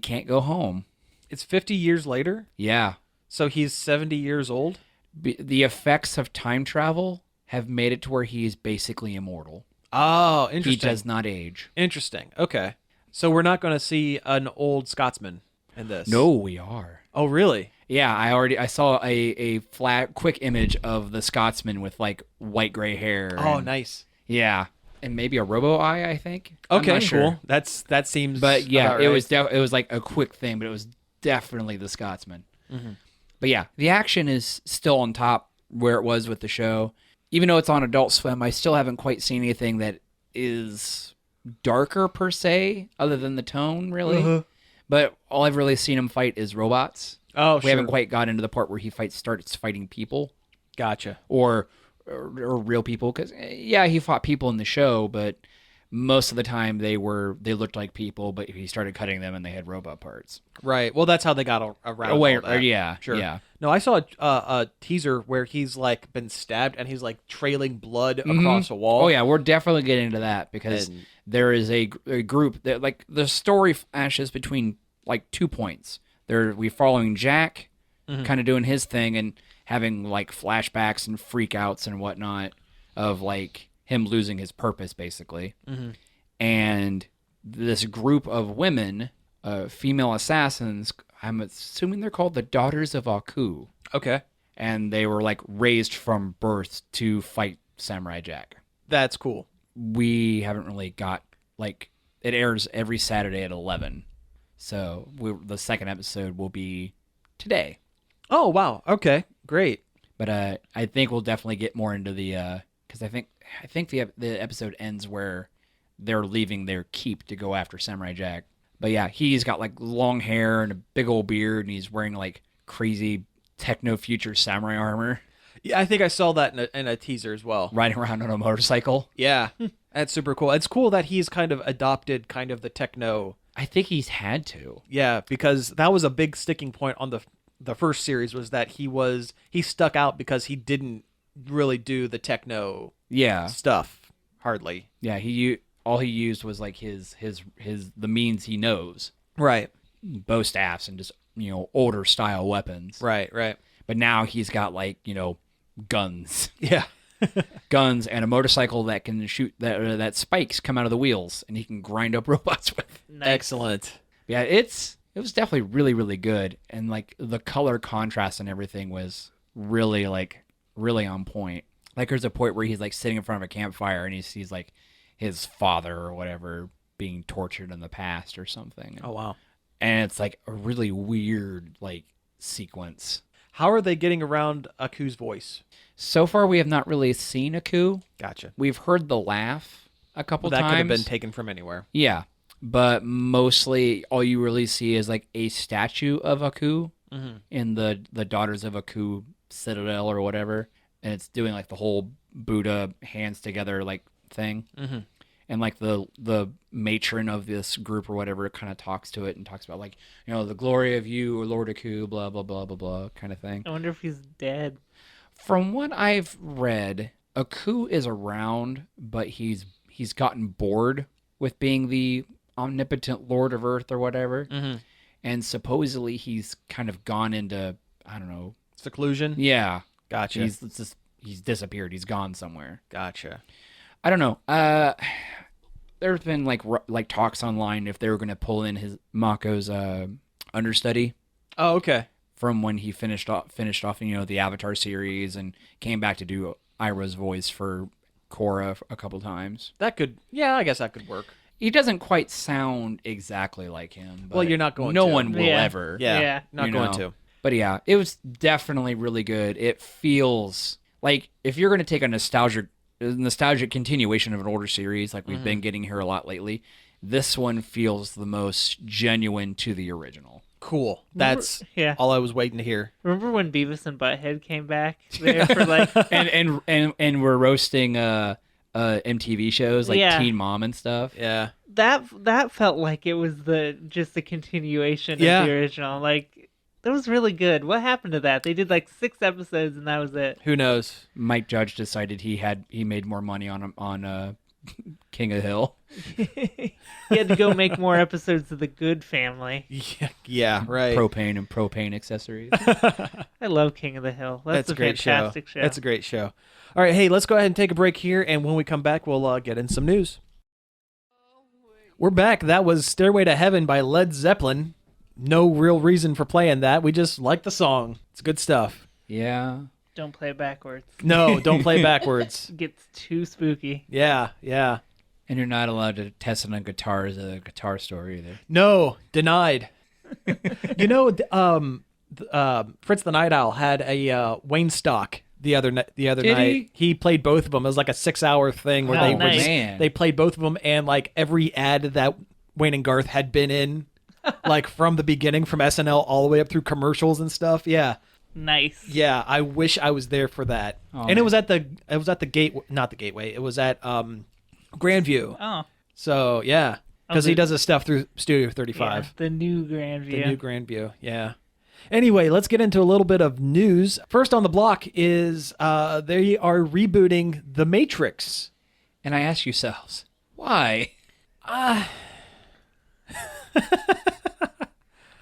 [SPEAKER 3] can't go home.
[SPEAKER 1] It's 50 years later?
[SPEAKER 3] Yeah.
[SPEAKER 1] So he's 70 years old?
[SPEAKER 3] The effects of time travel have made it to where he is basically immortal.
[SPEAKER 1] Oh, interesting.
[SPEAKER 3] He does not age.
[SPEAKER 1] Interesting. Okay. So we're not going to see an old Scotsman in this.
[SPEAKER 3] No, we are.
[SPEAKER 1] Oh, really?
[SPEAKER 3] Yeah, I saw a flat, quick image of the Scotsman with like white gray hair.
[SPEAKER 1] Oh, nice.
[SPEAKER 3] Yeah, and maybe a robo eye, I think.
[SPEAKER 1] Okay,
[SPEAKER 3] I'm not sure.
[SPEAKER 1] cool. That seems.
[SPEAKER 3] But yeah,
[SPEAKER 1] about
[SPEAKER 3] it
[SPEAKER 1] right.
[SPEAKER 3] was it was like a quick thing, but it was definitely the Scotsman.
[SPEAKER 1] Mm-hmm.
[SPEAKER 3] But yeah, the action is still on top where it was with the show. Even though it's on Adult Swim, I still haven't quite seen anything that is darker per se, other than the tone, really. But all I've really seen him fight is robots.
[SPEAKER 1] Oh,
[SPEAKER 3] We haven't quite got into the part where he starts fighting people.
[SPEAKER 1] Gotcha.
[SPEAKER 3] Or real people, because yeah, he fought people in the show, but most of the time they looked like people, but he started cutting them and they had robot parts.
[SPEAKER 1] Right. Well, that's how they got around.
[SPEAKER 3] Away,
[SPEAKER 1] all that.
[SPEAKER 3] yeah,
[SPEAKER 1] Sure.
[SPEAKER 3] yeah.
[SPEAKER 1] No, I saw a teaser where he's like been stabbed and he's like trailing blood across a wall.
[SPEAKER 3] Oh yeah, we're definitely getting into that because
[SPEAKER 1] And-
[SPEAKER 3] there is a group that like the story flashes between like 2 points. We following Jack, kind of doing his thing and having like flashbacks and freakouts and whatnot of like him losing his purpose basically. And this group of women, female assassins, I'm assuming they're called the Daughters of Aku.
[SPEAKER 1] Okay.
[SPEAKER 3] And they were like raised from birth to fight Samurai Jack.
[SPEAKER 1] That's cool.
[SPEAKER 3] We haven't really got like it airs every Saturday at 11. So the second episode will be today.
[SPEAKER 1] Oh, wow. Okay. Great.
[SPEAKER 3] But I think we'll definitely get more into the because I think the episode ends where they're leaving their keep to go after Samurai Jack. But yeah, he's got like long hair and a big old beard, and he's wearing like crazy techno future samurai armor,
[SPEAKER 1] Yeah, I think I saw that in a teaser as well.
[SPEAKER 3] riding around on a motorcycle.
[SPEAKER 1] Yeah. That's super cool. It's cool that he's kind of adopted kind of the techno.
[SPEAKER 3] I think he's had to.
[SPEAKER 1] Yeah, because that was a big sticking point on the first series was that he stuck out because he didn't really do the techno
[SPEAKER 3] Yeah,
[SPEAKER 1] stuff hardly.
[SPEAKER 3] yeah. All he used was like his the means he knows,
[SPEAKER 1] Right.
[SPEAKER 3] bow staffs and just older style weapons.
[SPEAKER 1] Right.
[SPEAKER 3] But now he's got like guns,
[SPEAKER 1] Yeah.
[SPEAKER 3] guns, and a motorcycle that can shoot that spikes come out of the wheels, and he can grind up robots with.
[SPEAKER 2] Nice.
[SPEAKER 1] Excellent.
[SPEAKER 3] Yeah, it was definitely really, really good, and like the color contrast and everything was really on point. Like there's a point where he's like sitting in front of a campfire and he sees like his father or whatever being tortured in the past or something.
[SPEAKER 1] Oh, wow.
[SPEAKER 3] And it's like a really weird like sequence.
[SPEAKER 1] How are they getting around Aku's voice?
[SPEAKER 3] So far, we have not really seen Aku.
[SPEAKER 1] Gotcha.
[SPEAKER 3] We've heard the laugh a couple
[SPEAKER 1] That
[SPEAKER 3] times.
[SPEAKER 1] could have been taken from anywhere.
[SPEAKER 3] Yeah, but mostly all you really see is like a statue of Aku in the Daughters of Aku Citadel or whatever, and it's doing like the whole Buddha hands together like thing. And like the matron of this group or whatever kind of talks to it and talks about like the glory of you or Lord Aku, blah blah blah blah blah kind of thing.
[SPEAKER 2] I wonder if he's dead.
[SPEAKER 3] From what I've read, Aku is around, but he's gotten bored with being the omnipotent Lord of Earth or whatever, and supposedly he's kind of gone into I don't know
[SPEAKER 1] Seclusion?
[SPEAKER 3] Yeah,
[SPEAKER 1] Gotcha.
[SPEAKER 3] He's disappeared. He's gone somewhere.
[SPEAKER 1] Gotcha.
[SPEAKER 3] I don't know. There's been like talks online if they were going to pull in his Mako's understudy
[SPEAKER 1] Oh, okay.
[SPEAKER 3] from when he finished off the Avatar series and came back to do Ira's voice for Korra a couple times.
[SPEAKER 1] I guess that could work.
[SPEAKER 3] He doesn't quite sound exactly like him. But
[SPEAKER 1] Well, you're not going
[SPEAKER 3] no
[SPEAKER 1] to.
[SPEAKER 3] one will
[SPEAKER 2] Yeah.
[SPEAKER 3] ever.
[SPEAKER 1] Yeah.
[SPEAKER 2] Yeah.
[SPEAKER 1] Not
[SPEAKER 3] You
[SPEAKER 1] going
[SPEAKER 3] know.
[SPEAKER 1] to.
[SPEAKER 3] But yeah, it was definitely really good. It feels like if you're going to take a nostalgic continuation of an older series like we've been getting here a lot lately, this one feels the most genuine to the original.
[SPEAKER 1] Cool. That's
[SPEAKER 2] Yeah.
[SPEAKER 1] all I was waiting to hear.
[SPEAKER 2] Remember when Beavis and Butthead came back there for like
[SPEAKER 3] and we're roasting MTV shows like
[SPEAKER 2] Yeah.
[SPEAKER 3] Teen Mom and stuff.
[SPEAKER 1] Yeah.
[SPEAKER 2] that felt like it was just the continuation
[SPEAKER 1] Yeah.
[SPEAKER 2] of the original. Like that was really good. What happened to that? They did like 6 episodes and that was it.
[SPEAKER 1] Who knows?
[SPEAKER 3] Mike Judge decided he made more money on King of the Hill.
[SPEAKER 2] He had to go make more episodes of The Good Family.
[SPEAKER 1] Yeah, right.
[SPEAKER 3] Propane accessories.
[SPEAKER 2] I love King of the Hill. That's a
[SPEAKER 1] great
[SPEAKER 2] fantastic show.
[SPEAKER 1] That's a great show. All right, hey, let's go ahead and take a break here, and when we come back, we'll get in some news. We're back. That was Stairway to Heaven by Led Zeppelin. No real reason for playing that. We just like the song. It's good stuff.
[SPEAKER 3] Yeah.
[SPEAKER 2] Don't play it backwards.
[SPEAKER 1] No, don't play backwards.
[SPEAKER 2] It gets too spooky.
[SPEAKER 1] Yeah.
[SPEAKER 3] And you're not allowed to test it on guitars at a guitar store either.
[SPEAKER 1] No, denied. Fritz the Night Owl had a Wayne Stock the other night. He played both of them. It was like a 6-hour thing where they played both of them, and like every ad that Wayne and Garth had been in, like from the beginning, from SNL all the way up through commercials and stuff. Yeah.
[SPEAKER 2] Nice.
[SPEAKER 1] Yeah, I wish I was there for that. And it was at the not the Gateway. It was at Grandview.
[SPEAKER 2] Oh.
[SPEAKER 1] So yeah, because he does his stuff through Studio 35.
[SPEAKER 2] Yeah, the new Grandview.
[SPEAKER 1] Yeah. Anyway, let's get into a little bit of news. First on the block is they are rebooting The Matrix.
[SPEAKER 3] And I ask yourselves, why? I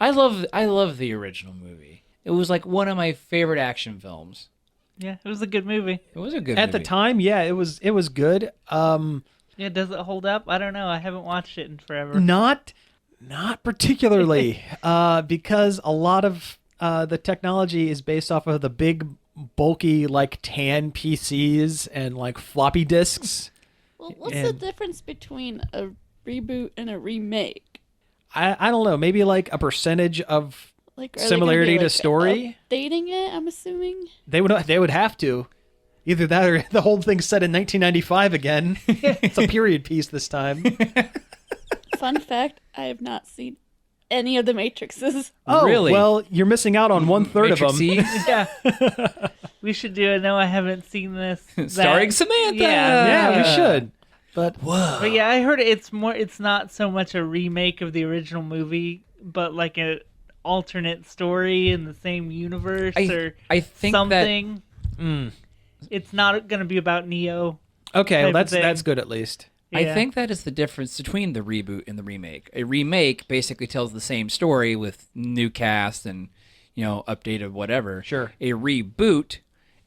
[SPEAKER 3] love the original movie. It was like one of my favorite action films.
[SPEAKER 2] Yeah, it was a good movie.
[SPEAKER 3] It was a good
[SPEAKER 1] At
[SPEAKER 3] movie.
[SPEAKER 1] the time, yeah, it was good.
[SPEAKER 2] Yeah, does it hold up? I don't know. I haven't watched it in forever.
[SPEAKER 1] Not particularly, because a lot of the technology is based off of the big, bulky, like tan PCs and like floppy disks.
[SPEAKER 4] Well, what's the difference between a reboot and a remake?
[SPEAKER 1] I don't know. Maybe like a percentage of
[SPEAKER 4] Like
[SPEAKER 1] similarity to story.
[SPEAKER 4] Updating it, I'm assuming.
[SPEAKER 1] They would have to. Either that or the whole thing's set in 1995 again. It's a period piece this time.
[SPEAKER 4] Fun fact, I have not seen any of the Matrixes.
[SPEAKER 1] Oh,
[SPEAKER 3] really?
[SPEAKER 1] Well, you're missing out on 1/3 of them.
[SPEAKER 3] Matrix-y?
[SPEAKER 2] Yeah. We should do it. No, I haven't seen this.
[SPEAKER 3] Starring Samantha.
[SPEAKER 1] Yeah, we should. But
[SPEAKER 2] But yeah, I heard it's not so much a remake of the original movie, but like an alternate story in the same universe
[SPEAKER 3] I think
[SPEAKER 2] something. It's not going to be about Neo.
[SPEAKER 1] okay, well,
[SPEAKER 2] type of
[SPEAKER 1] that's
[SPEAKER 2] thing.
[SPEAKER 1] good at least.
[SPEAKER 3] I
[SPEAKER 2] Yeah.
[SPEAKER 3] think that is the difference between the reboot and the remake. A remake basically tells the same story with new cast and, updated whatever.
[SPEAKER 1] Sure.
[SPEAKER 3] A reboot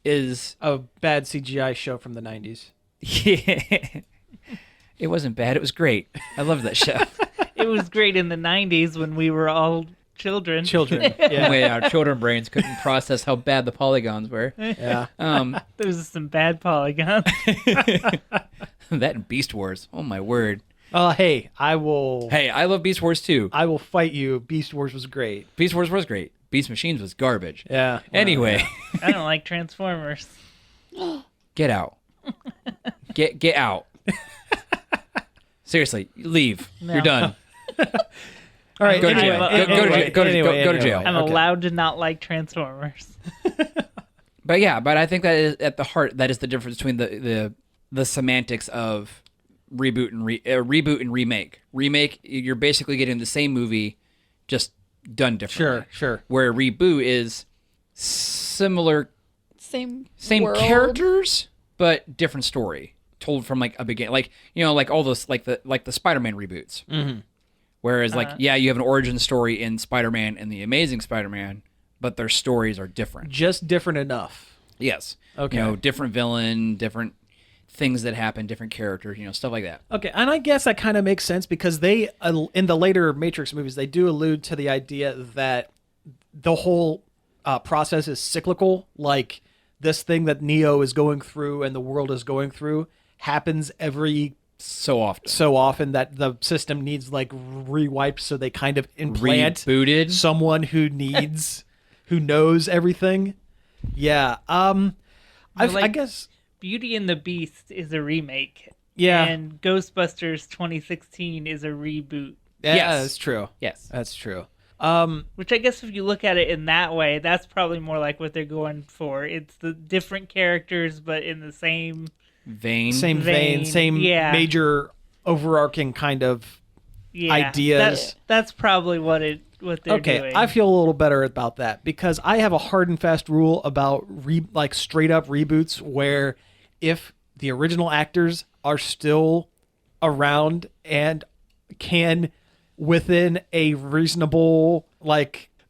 [SPEAKER 3] is
[SPEAKER 1] A bad CGI show from the 90s.
[SPEAKER 3] yeah. It wasn't bad. It was great. I loved that show.
[SPEAKER 2] It was great in the 90s when we were all children.
[SPEAKER 1] Children. Yeah.
[SPEAKER 3] When our children brains couldn't process how bad the polygons were.
[SPEAKER 1] Yeah.
[SPEAKER 2] There's some bad polygons.
[SPEAKER 3] That and Beast Wars. Oh my word.
[SPEAKER 1] Hey, I will
[SPEAKER 3] Hey, I love Beast Wars too.
[SPEAKER 1] I will fight you. Beast Wars was great.
[SPEAKER 3] Beast Wars was great. Beast Machines was garbage.
[SPEAKER 1] Yeah.
[SPEAKER 3] Anyway,
[SPEAKER 2] I don't like Transformers.
[SPEAKER 3] get out. Get out. Seriously, leave.
[SPEAKER 2] No.
[SPEAKER 3] You're done.
[SPEAKER 1] All right.
[SPEAKER 3] Go to
[SPEAKER 1] anyway,
[SPEAKER 3] jail. Go to jail.
[SPEAKER 2] I'm
[SPEAKER 1] Okay.
[SPEAKER 2] allowed to not like Transformers.
[SPEAKER 3] But yeah, but I think that is at the heart. That is the difference between the semantics of reboot and remake. Remake, you're basically getting the same movie, just done differently.
[SPEAKER 1] Sure.
[SPEAKER 3] Where a reboot is similar,
[SPEAKER 4] Same
[SPEAKER 3] same
[SPEAKER 4] world.
[SPEAKER 3] characters, but different story told from like a beginning. Like like all those like the Spider-Man reboots.
[SPEAKER 1] Mm-hmm.
[SPEAKER 3] Whereas you have an origin story in Spider-Man and the Amazing Spider-Man, but their stories are different.
[SPEAKER 1] Just different enough.
[SPEAKER 3] Yes.
[SPEAKER 1] Okay.
[SPEAKER 3] Different villain, different things that happen, different characters, stuff like that.
[SPEAKER 1] Okay, and I guess that kind of makes sense because they, in the later Matrix movies, they do allude to the idea that the whole process is cyclical. Like this thing that Neo is going through and the world is going through happens every
[SPEAKER 3] So often.
[SPEAKER 1] so often that the system needs like rewiped, so they kind of implant
[SPEAKER 3] Rebooted.
[SPEAKER 1] someone who knows everything. Yeah. I guess.
[SPEAKER 2] Beauty and the Beast is a remake.
[SPEAKER 1] Yeah.
[SPEAKER 2] And Ghostbusters 2016 is a reboot.
[SPEAKER 1] Yeah,
[SPEAKER 3] Yes.
[SPEAKER 1] that's true.
[SPEAKER 3] Yes.
[SPEAKER 1] That's true.
[SPEAKER 2] Which I guess if you look at it in that way, that's probably more like what they're going for. It's the different characters, but in the same...
[SPEAKER 3] Vein.
[SPEAKER 1] Same vein, same
[SPEAKER 2] yeah.
[SPEAKER 1] major overarching kind of
[SPEAKER 2] Yeah,
[SPEAKER 1] ideas.
[SPEAKER 2] That's probably what they're doing.
[SPEAKER 1] I feel a little better about that because I have a hard and fast rule about straight up reboots where if the original actors are still around and can within a reasonable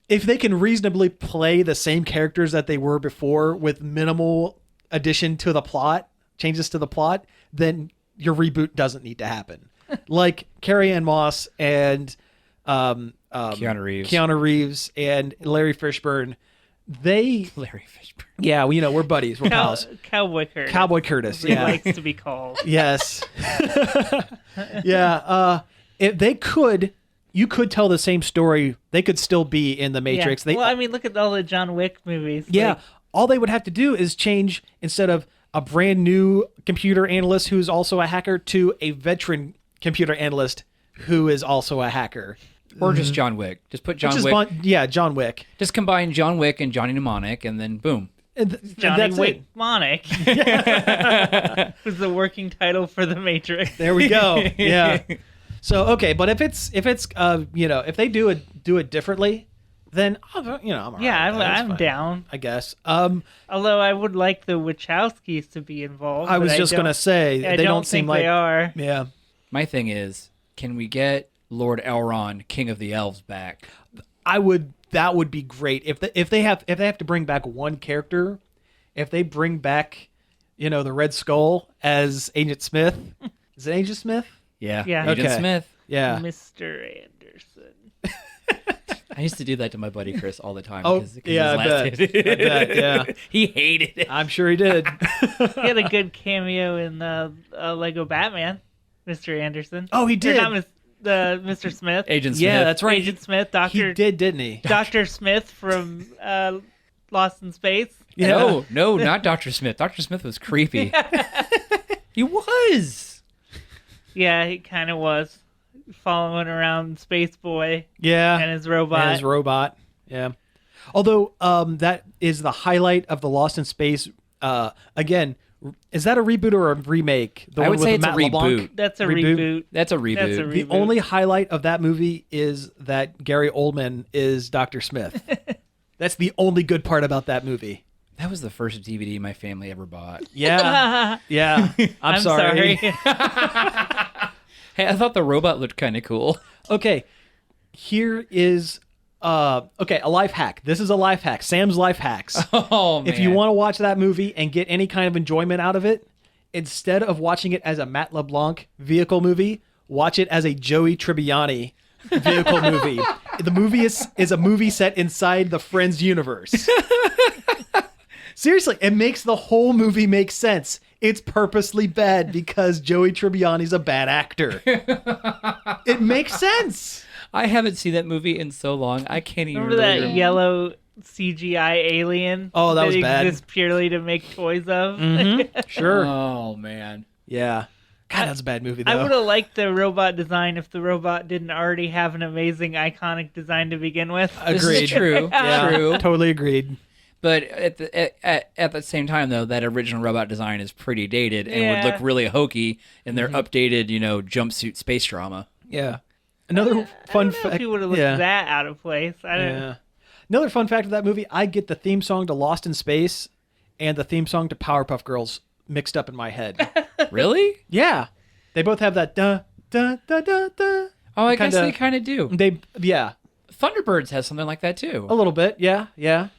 [SPEAKER 1] if they can reasonably play the same characters that they were before with minimal addition to the plot, changes to the plot, then your reboot doesn't need to happen. Like Carrie Ann Moss and Keanu Reeves and Larry Fishburne,
[SPEAKER 3] Larry Fishburne.
[SPEAKER 1] yeah, we're buddies, we're pals.
[SPEAKER 2] Cowboy Curtis.
[SPEAKER 1] Cowboy Curtis,
[SPEAKER 2] As he
[SPEAKER 1] yeah.
[SPEAKER 2] likes to be called.
[SPEAKER 1] Yes. Yeah. If they could you could tell the same story. They could still be in the Matrix.
[SPEAKER 2] Yeah. Well, I mean, look at all the John Wick movies.
[SPEAKER 1] Yeah.
[SPEAKER 2] Like,
[SPEAKER 1] All they would have to do is change, instead of a brand new computer analyst who's also a hacker, to a veteran computer analyst who is also a hacker.
[SPEAKER 3] Or just John Wick. Just put John
[SPEAKER 1] Which is
[SPEAKER 3] Wick.
[SPEAKER 1] John Wick.
[SPEAKER 3] Just combine John Wick and Johnny Mnemonic, and then boom.
[SPEAKER 1] And
[SPEAKER 2] Johnny
[SPEAKER 1] that's it.
[SPEAKER 2] Wick Monic was the working title for the Matrix.
[SPEAKER 1] There we go. Yeah. So okay, but if it's if they do it differently, then I'm all right with that. That's
[SPEAKER 2] I'm
[SPEAKER 1] fine,
[SPEAKER 2] down.
[SPEAKER 1] I guess.
[SPEAKER 2] Although I would like the Wachowskis to be involved.
[SPEAKER 1] I was
[SPEAKER 2] but
[SPEAKER 1] just gonna say
[SPEAKER 2] I
[SPEAKER 1] they
[SPEAKER 2] don't
[SPEAKER 1] don't seem
[SPEAKER 2] think
[SPEAKER 1] like
[SPEAKER 2] they are.
[SPEAKER 1] Yeah.
[SPEAKER 3] My thing is, can we get Lord Elrond, King of the Elves, back?
[SPEAKER 1] That would be great if they have to bring back one character. If they bring back, the Red Skull as Agent Smith. Is it Agent Smith?
[SPEAKER 3] Yeah.
[SPEAKER 2] Yeah.
[SPEAKER 3] Agent
[SPEAKER 1] Okay.
[SPEAKER 3] Smith.
[SPEAKER 1] Yeah.
[SPEAKER 2] Mr. Anderson.
[SPEAKER 3] I used to do that to my buddy Chris all the time.
[SPEAKER 1] Oh,
[SPEAKER 3] 'cause
[SPEAKER 1] yeah, I
[SPEAKER 3] his
[SPEAKER 1] bet. I bet, yeah.
[SPEAKER 3] He hated it.
[SPEAKER 1] I'm sure he did.
[SPEAKER 2] He had a good cameo in Lego Batman, Mr. Anderson.
[SPEAKER 1] Oh, he
[SPEAKER 2] Or
[SPEAKER 1] did.
[SPEAKER 2] not Mr. Smith.
[SPEAKER 3] Agent Smith.
[SPEAKER 1] Yeah, that's right.
[SPEAKER 2] Agent Smith,
[SPEAKER 1] He
[SPEAKER 2] Doctor
[SPEAKER 1] did, didn't he?
[SPEAKER 2] Dr. Smith from Lost in Space.
[SPEAKER 1] Yeah.
[SPEAKER 3] No, not Dr. Smith. Dr. Smith was creepy. He was.
[SPEAKER 2] Yeah, he kind of was following around Space Boy
[SPEAKER 1] Yeah.
[SPEAKER 2] and his robot.
[SPEAKER 1] And his robot. Yeah. Although that is the highlight of the Lost in Space. Again, is that a reboot or a remake? The
[SPEAKER 3] I
[SPEAKER 1] one
[SPEAKER 3] would
[SPEAKER 1] with
[SPEAKER 3] say it's a
[SPEAKER 1] Matt LeBlanc?
[SPEAKER 3] reboot.
[SPEAKER 2] That's a
[SPEAKER 1] Reboot?
[SPEAKER 2] reboot.
[SPEAKER 3] That's a reboot.
[SPEAKER 2] That's a
[SPEAKER 1] The
[SPEAKER 2] reboot.
[SPEAKER 1] only highlight of that movie is that Gary Oldman is Dr. Smith. That's the only good part about that movie.
[SPEAKER 3] That was the first DVD my family ever bought.
[SPEAKER 1] Yeah. Yeah. I'm sorry.
[SPEAKER 3] Hey, I thought the robot looked kind of cool.
[SPEAKER 1] Okay. Here is a life hack. This is a life hack. Sam's life hacks.
[SPEAKER 3] Oh, man.
[SPEAKER 1] If you want to watch that movie and get any kind of enjoyment out of it, instead of watching it as a Matt LeBlanc vehicle movie, watch it as a Joey Tribbiani vehicle movie. The movie is a movie set inside the Friends universe. Seriously, it makes the whole movie make sense. It's purposely bad because Joey Tribbiani's a bad actor. It makes sense.
[SPEAKER 3] I haven't seen that movie in so long. I can't even
[SPEAKER 2] Remember that
[SPEAKER 3] really
[SPEAKER 2] yellow CGI alien?
[SPEAKER 1] Oh, that was bad.
[SPEAKER 2] Exists purely to make toys of.
[SPEAKER 1] Sure.
[SPEAKER 3] Oh, man.
[SPEAKER 1] Yeah. God, that's a bad movie, though.
[SPEAKER 2] I would have liked the robot design if the robot didn't already have an amazing, iconic design to begin with.
[SPEAKER 3] This
[SPEAKER 1] Agreed.
[SPEAKER 3] is true.
[SPEAKER 1] Yeah,
[SPEAKER 3] True.
[SPEAKER 1] totally agreed.
[SPEAKER 3] But at the same time, though, that original robot design is pretty dated and would
[SPEAKER 2] Yeah.
[SPEAKER 3] look really hokey in their updated, jumpsuit space drama.
[SPEAKER 1] Yeah. Another fun
[SPEAKER 2] I don't know if
[SPEAKER 1] fact.
[SPEAKER 2] he would have looked that out of place. I don't
[SPEAKER 1] Yeah. Another fun fact of that movie, I get the theme song to Lost in Space and the theme song to Powerpuff Girls mixed up in my head.
[SPEAKER 3] Really?
[SPEAKER 1] Yeah. They both have that da da da da da.
[SPEAKER 3] Oh, I guess
[SPEAKER 1] Kinda-
[SPEAKER 3] they kind of do.
[SPEAKER 1] Yeah.
[SPEAKER 3] Thunderbirds has something like that, too.
[SPEAKER 1] A little bit. Yeah. Yeah.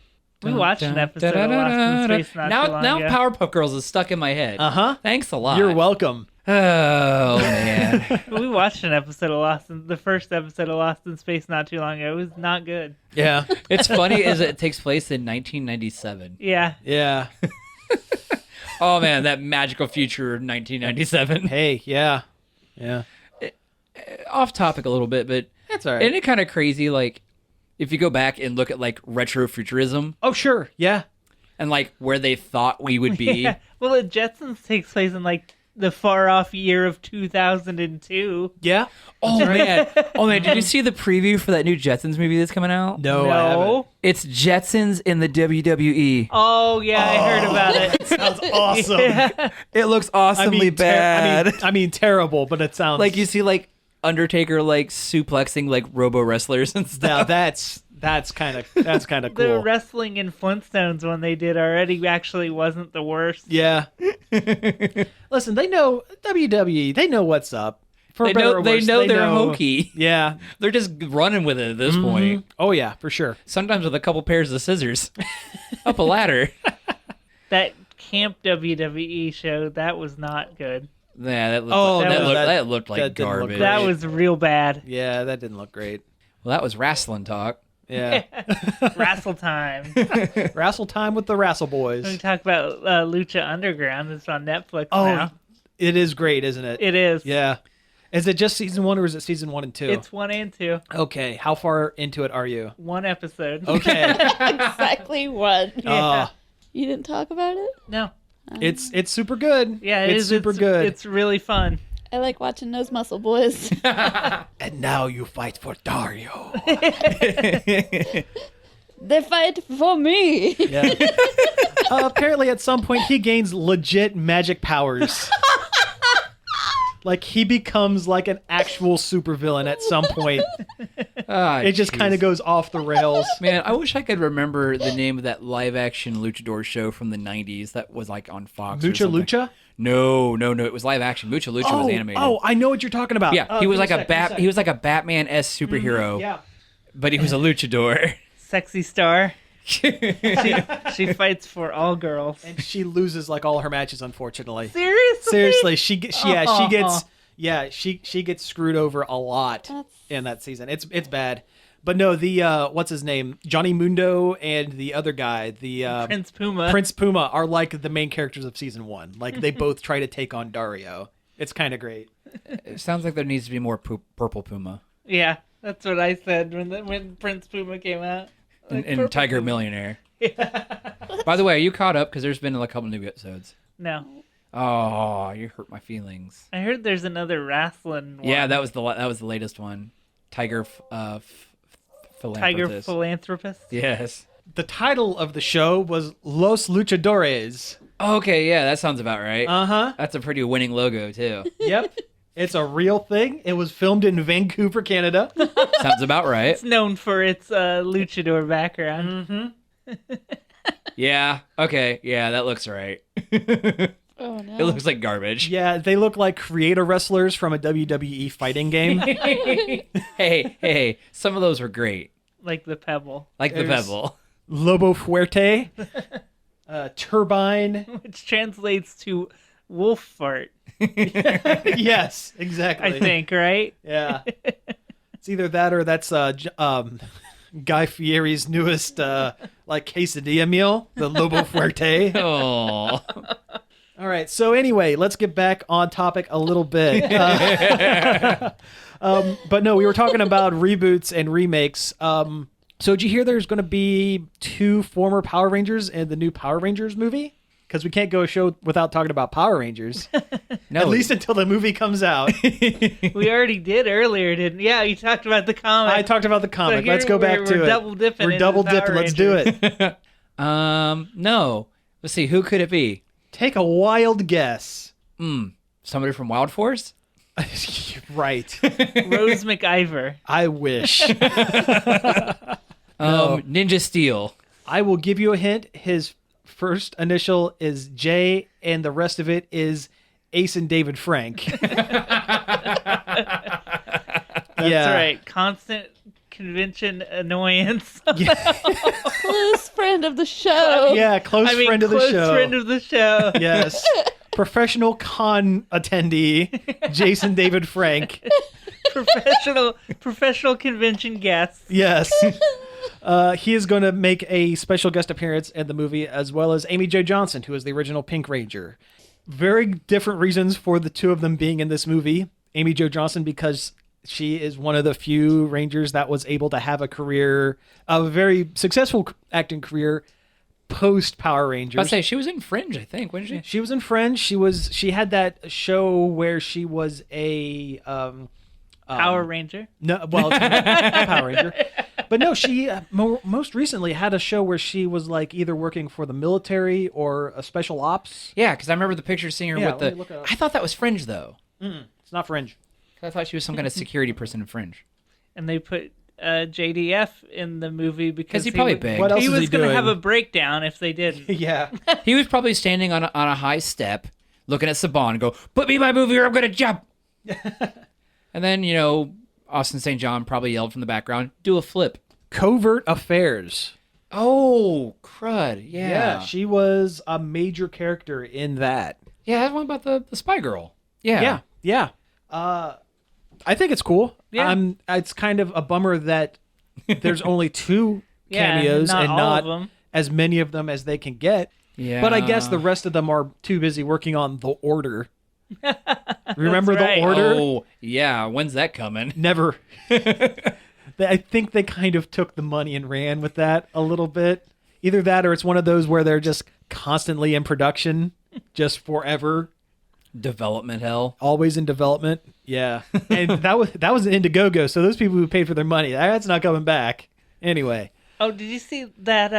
[SPEAKER 2] We watched an episode of Lost in Space not too long
[SPEAKER 3] now
[SPEAKER 2] ago.
[SPEAKER 3] Powerpuff Girls is stuck in my head.
[SPEAKER 1] Uh-huh.
[SPEAKER 3] Thanks a lot.
[SPEAKER 1] You're welcome.
[SPEAKER 3] Oh, man.
[SPEAKER 2] We watched an episode of the first episode of Lost in Space not too long ago. It was not good.
[SPEAKER 1] Yeah.
[SPEAKER 3] It's funny is it takes place in 1997.
[SPEAKER 2] Yeah.
[SPEAKER 1] Yeah.
[SPEAKER 3] Oh, man, that magical future of 1997.
[SPEAKER 1] Hey, yeah. Yeah.
[SPEAKER 3] Off topic a little bit, but
[SPEAKER 1] That's all right.
[SPEAKER 3] isn't it kind of crazy, like, if you go back and look at, like, retrofuturism
[SPEAKER 1] Oh, sure. Yeah.
[SPEAKER 3] and, like, where they thought we would be?
[SPEAKER 2] Yeah. Well, the Jetsons takes place in like the far off year of 2002.
[SPEAKER 1] Yeah.
[SPEAKER 3] Oh, man. Oh, man, did you see the preview for that new Jetsons movie that's coming out?
[SPEAKER 1] No, I haven't.
[SPEAKER 3] It's Jetsons in the WWE.
[SPEAKER 2] Oh yeah, I heard about it.
[SPEAKER 1] Sounds awesome.
[SPEAKER 2] Yeah.
[SPEAKER 3] It looks awesomely bad.
[SPEAKER 1] I mean, terrible, but it sounds
[SPEAKER 3] Like, you see, like, Undertaker, like, suplexing, like, robo-wrestlers and stuff.
[SPEAKER 1] Now that's kind of
[SPEAKER 2] The
[SPEAKER 1] cool.
[SPEAKER 2] wrestling in Flintstones one they did already actually wasn't the worst.
[SPEAKER 1] Yeah. Listen, they know WWE. They know what's up. For
[SPEAKER 3] They
[SPEAKER 1] better
[SPEAKER 3] know,
[SPEAKER 1] or
[SPEAKER 3] they
[SPEAKER 1] worse,
[SPEAKER 3] know they're hokey.
[SPEAKER 1] Yeah.
[SPEAKER 3] They're just running with it at this point.
[SPEAKER 1] Oh yeah, for sure.
[SPEAKER 3] Sometimes with a couple pairs of scissors. Up a ladder.
[SPEAKER 2] That Camp WWE show, that was not good.
[SPEAKER 3] Yeah, that looked,
[SPEAKER 1] Oh,
[SPEAKER 3] like, that,
[SPEAKER 2] no,
[SPEAKER 3] looked,
[SPEAKER 1] that-
[SPEAKER 3] that looked like
[SPEAKER 1] that didn't look
[SPEAKER 3] garbage.
[SPEAKER 1] great.
[SPEAKER 2] That was real bad.
[SPEAKER 1] Yeah, that didn't look great.
[SPEAKER 3] Well, that was wrestling talk.
[SPEAKER 1] Yeah.
[SPEAKER 2] Wrestle time.
[SPEAKER 1] Wrestle time with the Wrestle
[SPEAKER 2] We
[SPEAKER 1] Boys.
[SPEAKER 2] talk about Lucha Underground. It's on Netflix
[SPEAKER 1] Oh,
[SPEAKER 2] now.
[SPEAKER 1] it is great, isn't it?
[SPEAKER 2] It is.
[SPEAKER 1] Yeah. Is it just season 1 or is it season 1 and 2?
[SPEAKER 2] It's 1 and 2.
[SPEAKER 1] Okay, how far into it are you?
[SPEAKER 2] 1 episode.
[SPEAKER 1] Okay.
[SPEAKER 4] Exactly one.
[SPEAKER 2] Yeah.
[SPEAKER 4] You didn't talk about it?
[SPEAKER 2] No.
[SPEAKER 1] It's super good.
[SPEAKER 2] Yeah,
[SPEAKER 1] it's super good.
[SPEAKER 2] It's really fun.
[SPEAKER 4] I like watching those muscle boys.
[SPEAKER 1] And now you fight for Dario.
[SPEAKER 4] They fight for me.
[SPEAKER 1] Yeah. Apparently, at some point, he gains legit magic powers. Like, he becomes like an actual supervillain at some point. It just kind of goes off the rails.
[SPEAKER 3] Man, I wish I could remember the name of that live-action luchador show from the 90s that was like on Fox.
[SPEAKER 1] Lucha Lucha?
[SPEAKER 3] No. It was live-action. Lucha Lucha was animated.
[SPEAKER 1] Oh, I know what you're talking about.
[SPEAKER 3] Yeah, he was like he was like a Batman-esque superhero.
[SPEAKER 1] Yeah.
[SPEAKER 3] But he was a luchador.
[SPEAKER 2] Sexy star. She fights for all girls.
[SPEAKER 1] And she loses like all her matches, unfortunately.
[SPEAKER 2] Seriously?
[SPEAKER 1] She gets screwed over a lot in that season. It's bad. But no, the what's his name? Johnny Mundo and the other guy, the
[SPEAKER 2] Prince Puma
[SPEAKER 1] are like the main characters of season 1. Like they both try to take on Dario. It's kind of great.
[SPEAKER 3] It sounds like there needs to be more Purple Puma.
[SPEAKER 2] Yeah, that's what I said when Prince Puma came out. Like,
[SPEAKER 3] And Tiger
[SPEAKER 2] Puma.
[SPEAKER 3] Millionaire. By the way, are you caught up? Because there's been a couple new episodes.
[SPEAKER 2] No.
[SPEAKER 3] Oh, you hurt my feelings.
[SPEAKER 2] I heard there's another wrestling one.
[SPEAKER 3] Yeah, that was the latest one. Tiger Philanthropist.
[SPEAKER 2] Philanthropist?
[SPEAKER 3] Yes.
[SPEAKER 1] The title of the show was Los Luchadores.
[SPEAKER 3] Okay, yeah, that sounds about right.
[SPEAKER 1] Uh-huh.
[SPEAKER 3] That's a pretty winning logo, too.
[SPEAKER 1] Yep. It's a real thing. It was filmed in Vancouver, Canada.
[SPEAKER 3] Sounds about right.
[SPEAKER 2] It's known for its luchador background.
[SPEAKER 1] Mm-hmm.
[SPEAKER 3] Yeah, okay, yeah, that looks right.
[SPEAKER 4] Oh, no.
[SPEAKER 3] It looks like garbage.
[SPEAKER 1] Yeah, they look like creator wrestlers from a WWE fighting game.
[SPEAKER 3] hey, some of those were great.
[SPEAKER 2] Like the Pebble.
[SPEAKER 3] Like the
[SPEAKER 1] There's-
[SPEAKER 3] Pebble.
[SPEAKER 1] Lobo Fuerte, Turbine.
[SPEAKER 2] Which translates to wolf fart,
[SPEAKER 1] Yes, exactly.
[SPEAKER 2] I think, right?
[SPEAKER 1] Yeah. It's either that or that's Guy Fieri's newest like quesadilla meal, the Lobo Fuerte.
[SPEAKER 3] Oh.
[SPEAKER 1] All right. So anyway, let's get back on topic a little bit. But no, we were talking about reboots and remakes. So did you hear there's going to be 2 former Power Rangers in the new Power Rangers movie? Because we can't go a show without talking about Power Rangers.
[SPEAKER 3] No.
[SPEAKER 1] At least until the movie comes out.
[SPEAKER 2] We already did earlier, didn't? Yeah, you talked about the comic.
[SPEAKER 1] I talked about the comic.
[SPEAKER 2] here
[SPEAKER 1] Let's go back to
[SPEAKER 2] we're
[SPEAKER 1] it.
[SPEAKER 2] double dipping.
[SPEAKER 1] We're
[SPEAKER 2] into
[SPEAKER 1] double
[SPEAKER 2] the Power
[SPEAKER 1] dipping. Let's do
[SPEAKER 2] Rangers.
[SPEAKER 1] it.
[SPEAKER 3] No. Let's see, who could it be?
[SPEAKER 1] Take a wild guess.
[SPEAKER 3] Somebody from Wild Force?
[SPEAKER 1] Right.
[SPEAKER 2] Rose McIver.
[SPEAKER 1] I wish.
[SPEAKER 3] Ninja Steel.
[SPEAKER 1] I will give you a hint. His first initial is J, and the rest of it is Ace and David Frank.
[SPEAKER 2] That's right. Constant convention annoyance.
[SPEAKER 4] Close friend of the show.
[SPEAKER 1] Yeah, close friend of the show.
[SPEAKER 2] Close friend of the show.
[SPEAKER 1] Yes. Professional con attendee, Jason David Frank.
[SPEAKER 2] Professional convention guest.
[SPEAKER 1] Yes. He is going to make a special guest appearance in the movie, as well as Amy Jo Johnson, who is the original Pink Ranger. Very different reasons for the two of them being in this movie. Amy Jo Johnson, because she is one of the few Rangers that was able to have a career, a very successful acting career, post Power Rangers.
[SPEAKER 3] I'd say she was in Fringe, I think, wasn't she?
[SPEAKER 1] She was in Fringe. She had that show where she was a
[SPEAKER 2] Power Ranger.
[SPEAKER 1] no, well, it's not Power Ranger, but no, she most recently had a show where she was like either working for the military or a special ops.
[SPEAKER 3] Yeah, because I remember the picture seeing her
[SPEAKER 1] Yeah,
[SPEAKER 3] with
[SPEAKER 1] let me look it up.
[SPEAKER 3] I thought that was Fringe, though.
[SPEAKER 1] It's not Fringe.
[SPEAKER 3] I thought she was some kind of security person in Fringe.
[SPEAKER 2] And they put JDF in the movie because
[SPEAKER 3] He's probably big.
[SPEAKER 1] What else
[SPEAKER 2] He
[SPEAKER 1] is
[SPEAKER 2] was
[SPEAKER 1] he
[SPEAKER 2] going to
[SPEAKER 1] doing?
[SPEAKER 2] have a breakdown if they didn't.
[SPEAKER 1] Yeah.
[SPEAKER 3] He was probably standing on a high step, looking at Saban and go, "Put me in my movie or I'm going to jump." And then, Austin St. John probably yelled from the background, "Do a flip."
[SPEAKER 1] Covert Affairs.
[SPEAKER 3] Oh, crud.
[SPEAKER 1] Yeah,
[SPEAKER 3] Yeah.
[SPEAKER 1] she was a major character in that.
[SPEAKER 3] Yeah, that's one about the spy girl. Yeah.
[SPEAKER 1] Yeah. I think it's cool.
[SPEAKER 2] Yeah.
[SPEAKER 1] It's kind of a bummer that there's only 2
[SPEAKER 2] Yeah,
[SPEAKER 1] cameos
[SPEAKER 2] not
[SPEAKER 1] and
[SPEAKER 2] all
[SPEAKER 1] not
[SPEAKER 2] of them.
[SPEAKER 1] as many of them as they can get.
[SPEAKER 3] Yeah.
[SPEAKER 1] But I guess the rest of them are too busy working on The Order. Remember
[SPEAKER 2] That's
[SPEAKER 1] the
[SPEAKER 2] right.
[SPEAKER 1] order?
[SPEAKER 3] Oh, yeah. When's that coming?
[SPEAKER 1] Never. I think they kind of took the money and ran with that a little bit. Either that or it's one of those where they're just constantly in production, just forever,
[SPEAKER 3] Development hell.
[SPEAKER 1] always in development. Yeah. And that was an Indiegogo, so those people who paid for their money, that's not coming back. Anyway.
[SPEAKER 2] Oh, did you see that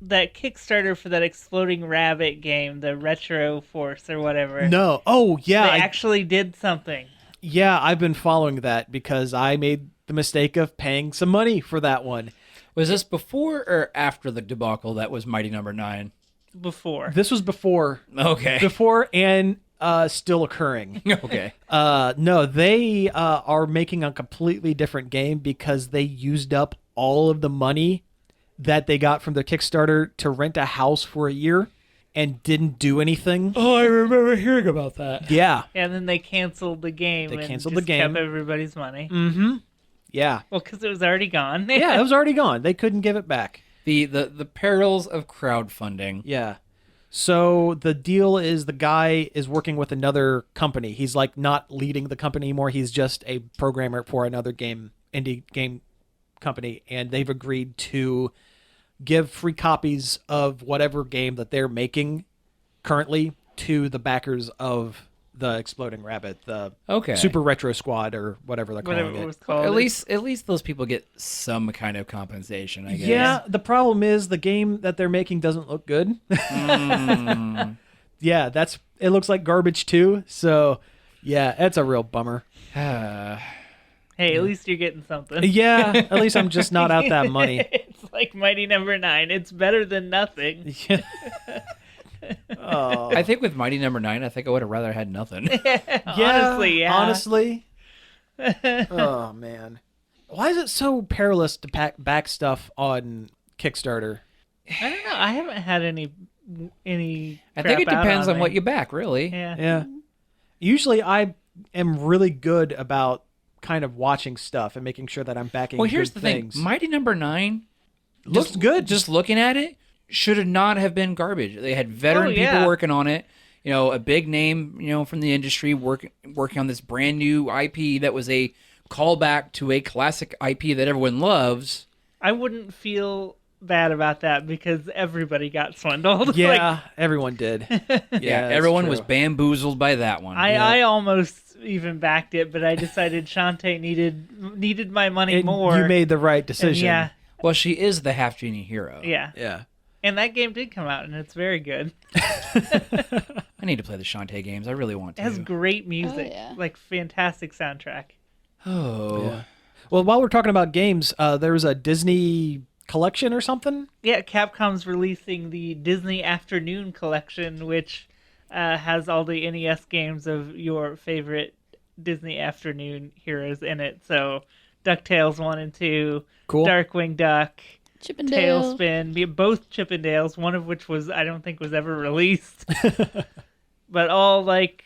[SPEAKER 2] that Kickstarter for that Exploding Rabbit game, the Retro Force or whatever?
[SPEAKER 1] No. Oh, yeah.
[SPEAKER 2] They actually did something.
[SPEAKER 1] Yeah, I've been following that because I made the mistake of paying some money for that one.
[SPEAKER 3] Was this before or after the debacle that was Mighty Number 9?
[SPEAKER 2] Before.
[SPEAKER 1] This was before.
[SPEAKER 3] Okay.
[SPEAKER 1] Before and still occurring.
[SPEAKER 3] Okay.
[SPEAKER 1] No, they are making a completely different game because they used up all of the money that they got from the Kickstarter to rent a house for a year and didn't do anything.
[SPEAKER 3] Oh, I remember hearing about that.
[SPEAKER 1] Yeah.
[SPEAKER 2] And then they canceled the game.
[SPEAKER 1] They
[SPEAKER 2] and
[SPEAKER 1] canceled
[SPEAKER 2] just
[SPEAKER 1] the game.
[SPEAKER 2] kept everybody's money.
[SPEAKER 1] Mm-hmm. Yeah.
[SPEAKER 2] Well, because it was already gone.
[SPEAKER 1] Yeah, it was already gone. They couldn't give it back.
[SPEAKER 3] The perils of crowdfunding.
[SPEAKER 1] Yeah. So the deal is the guy is working with another company. He's like not leading the company anymore. He's just a programmer for another indie game company. And they've agreed to give free copies of whatever game that they're making currently to the backers of the Exploding Rabbit, the
[SPEAKER 3] Okay.
[SPEAKER 1] Super Retro Squad or whatever they're calling
[SPEAKER 2] Whatever it
[SPEAKER 1] it.
[SPEAKER 2] was called.
[SPEAKER 3] At least those people get some kind of compensation, I guess.
[SPEAKER 1] Yeah, the problem is the game that they're making doesn't look good. Yeah, it looks like garbage too. So, yeah, it's a real bummer.
[SPEAKER 2] Hey, at least you're getting something.
[SPEAKER 1] Yeah, at least I'm just not out that money.
[SPEAKER 2] It's like Mighty Number 9. It's better than nothing.
[SPEAKER 1] Oh.
[SPEAKER 3] I think with Mighty Number 9, I think I would have rather had nothing.
[SPEAKER 2] Honestly, yeah.
[SPEAKER 1] Honestly. Oh, man. Why is it so perilous to back stuff on Kickstarter?
[SPEAKER 2] I don't know. I haven't had any.
[SPEAKER 3] I think it
[SPEAKER 2] crap out
[SPEAKER 3] depends on
[SPEAKER 2] me.
[SPEAKER 3] what you back, really.
[SPEAKER 2] Yeah.
[SPEAKER 1] Yeah. Usually I am really good about kind of watching stuff and making sure that I'm backing
[SPEAKER 3] Well, here's
[SPEAKER 1] good
[SPEAKER 3] the
[SPEAKER 1] things.
[SPEAKER 3] thing. Mighty Number 9
[SPEAKER 1] Looks good.
[SPEAKER 3] Just looking at it, should not have been garbage. They had veteran
[SPEAKER 2] Oh, yeah.
[SPEAKER 3] people working on it. You know, a big name, from the industry working on this brand new IP that was a callback to a classic IP that everyone loves.
[SPEAKER 2] I wouldn't feel bad about that because everybody got swindled.
[SPEAKER 1] Yeah, everyone did. Yeah,
[SPEAKER 3] Everyone was bamboozled by that one.
[SPEAKER 2] I almost even backed it, but I decided Shantae needed my money more.
[SPEAKER 1] You made the right
[SPEAKER 2] And
[SPEAKER 1] decision.
[SPEAKER 2] yeah,
[SPEAKER 3] Well, she is the half genie hero.
[SPEAKER 2] yeah.
[SPEAKER 1] Yeah.
[SPEAKER 2] And that game did come out, and it's very good.
[SPEAKER 3] I need to play the Shantae games. I really want
[SPEAKER 2] It
[SPEAKER 3] to.
[SPEAKER 2] has great music,
[SPEAKER 4] yeah.
[SPEAKER 2] like fantastic soundtrack.
[SPEAKER 3] Oh.
[SPEAKER 1] Yeah. Well, while we're talking about games, there was a Disney collection or something.
[SPEAKER 2] Yeah, Capcom's releasing the Disney Afternoon Collection, which has all the NES games of your favorite Disney Afternoon heroes in it. So, DuckTales 1 and 2,
[SPEAKER 1] Cool.
[SPEAKER 2] Darkwing Duck,
[SPEAKER 4] Chippendale.
[SPEAKER 2] Tailspin, both Chippendales, one of which I don't think was ever released. But all like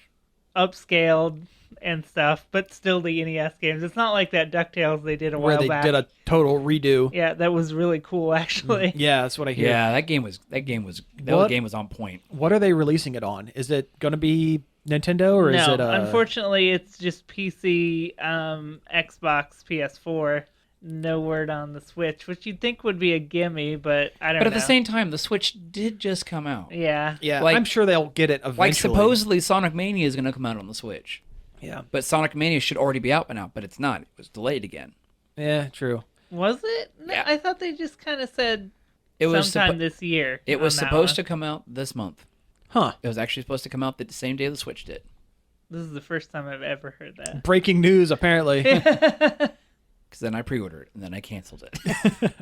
[SPEAKER 2] upscaled and stuff, but still the NES games. It's not like that DuckTales they did a
[SPEAKER 1] Where
[SPEAKER 2] while
[SPEAKER 1] they
[SPEAKER 2] back.
[SPEAKER 1] did a total redo.
[SPEAKER 2] Yeah, that was really cool actually.
[SPEAKER 1] Yeah, that's what I hear.
[SPEAKER 3] Yeah, that game was on point.
[SPEAKER 1] What are they releasing it on? Is it going to be Nintendo or is
[SPEAKER 2] No,
[SPEAKER 1] it
[SPEAKER 2] unfortunately it's just PC, Xbox, PS4. No word on the Switch, which you'd think would be a gimme, but I don't know.
[SPEAKER 3] But at the same time, the Switch did just come out.
[SPEAKER 2] Yeah.
[SPEAKER 1] Yeah,
[SPEAKER 3] like-
[SPEAKER 1] I'm sure they'll get it eventually.
[SPEAKER 3] Like, supposedly Sonic Mania is going to come out on the Switch.
[SPEAKER 1] Yeah.
[SPEAKER 3] But Sonic Mania should already be out by now, but it's not. It was delayed again.
[SPEAKER 1] Yeah, true.
[SPEAKER 2] Was it? No,
[SPEAKER 3] Yeah.
[SPEAKER 2] I thought they just kind of said
[SPEAKER 3] It was
[SPEAKER 2] sometime this year.
[SPEAKER 3] It was
[SPEAKER 2] on that
[SPEAKER 3] supposed
[SPEAKER 2] one.
[SPEAKER 3] to come out this month.
[SPEAKER 1] Huh.
[SPEAKER 3] It was actually supposed to come out the same day the Switch did.
[SPEAKER 2] This is the first time I've ever heard that.
[SPEAKER 1] Breaking news, apparently.
[SPEAKER 3] Because then I pre-ordered it, and then I canceled it.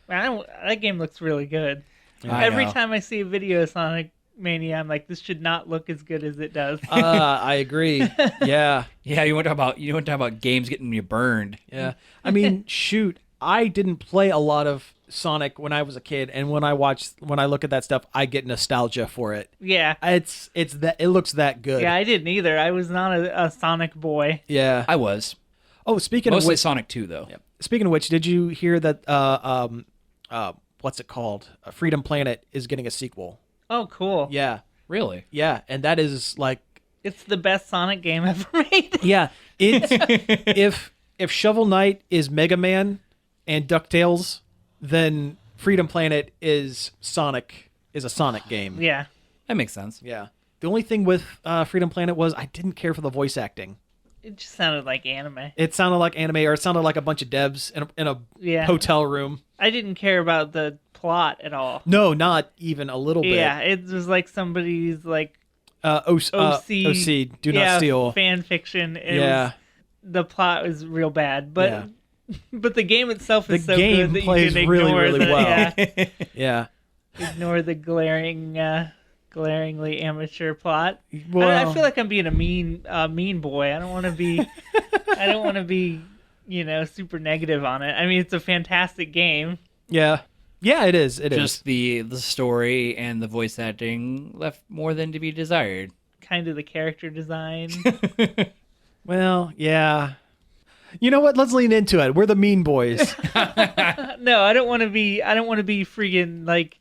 [SPEAKER 2] That game looks really good.
[SPEAKER 3] I
[SPEAKER 2] Every
[SPEAKER 3] know.
[SPEAKER 2] time I see a video of Sonic Mania, I'm like, this should not look as good as it does.
[SPEAKER 1] I agree. Yeah.
[SPEAKER 3] Yeah, you want to talk about games getting you burned.
[SPEAKER 1] Yeah. I mean, shoot, I didn't play a lot of Sonic when I was a kid, and when I look at that stuff, I get nostalgia for it.
[SPEAKER 2] Yeah.
[SPEAKER 1] It looks that good.
[SPEAKER 2] Yeah, I didn't either. I was not a Sonic boy.
[SPEAKER 1] Yeah.
[SPEAKER 3] I was.
[SPEAKER 1] Oh, speaking of
[SPEAKER 3] Mostly
[SPEAKER 1] which,
[SPEAKER 3] Sonic 2, though.
[SPEAKER 1] speaking of which, did you hear that what's it called? Freedom Planet is getting a sequel.
[SPEAKER 2] Oh, cool.
[SPEAKER 1] Yeah.
[SPEAKER 3] Really?
[SPEAKER 1] Yeah, and that is like
[SPEAKER 2] It's the best Sonic game ever made.
[SPEAKER 1] Yeah, it's if Shovel Knight is Mega Man and DuckTales, then Freedom Planet is a Sonic game.
[SPEAKER 2] Yeah.
[SPEAKER 3] That makes sense.
[SPEAKER 1] Yeah. The only thing with Freedom Planet was I didn't care for the voice acting.
[SPEAKER 2] It just sounded like anime.
[SPEAKER 1] It sounded like anime, or it sounded like a bunch of devs in a hotel room.
[SPEAKER 2] I didn't care about the plot at all.
[SPEAKER 1] No, not even a little bit.
[SPEAKER 2] Yeah, it was like somebody's like
[SPEAKER 1] OC, Do Not Steal.
[SPEAKER 2] fan fiction. The plot was real bad, but but the game itself is so good that you can ignore
[SPEAKER 1] really well. Yeah.
[SPEAKER 2] Ignore the glaringly amateur plot.
[SPEAKER 1] Well,
[SPEAKER 2] I feel like I'm being a mean boy. I don't want to be. I don't want to be, super negative on it. I mean, it's a fantastic game.
[SPEAKER 1] Yeah, it is. It
[SPEAKER 3] Just
[SPEAKER 1] is.
[SPEAKER 3] the story and the voice acting left more than to be desired.
[SPEAKER 2] Kind of the character design.
[SPEAKER 1] Well, yeah. You know what? Let's lean into it. We're the mean boys.
[SPEAKER 2] No, I don't want to be. I don't want to be freaking like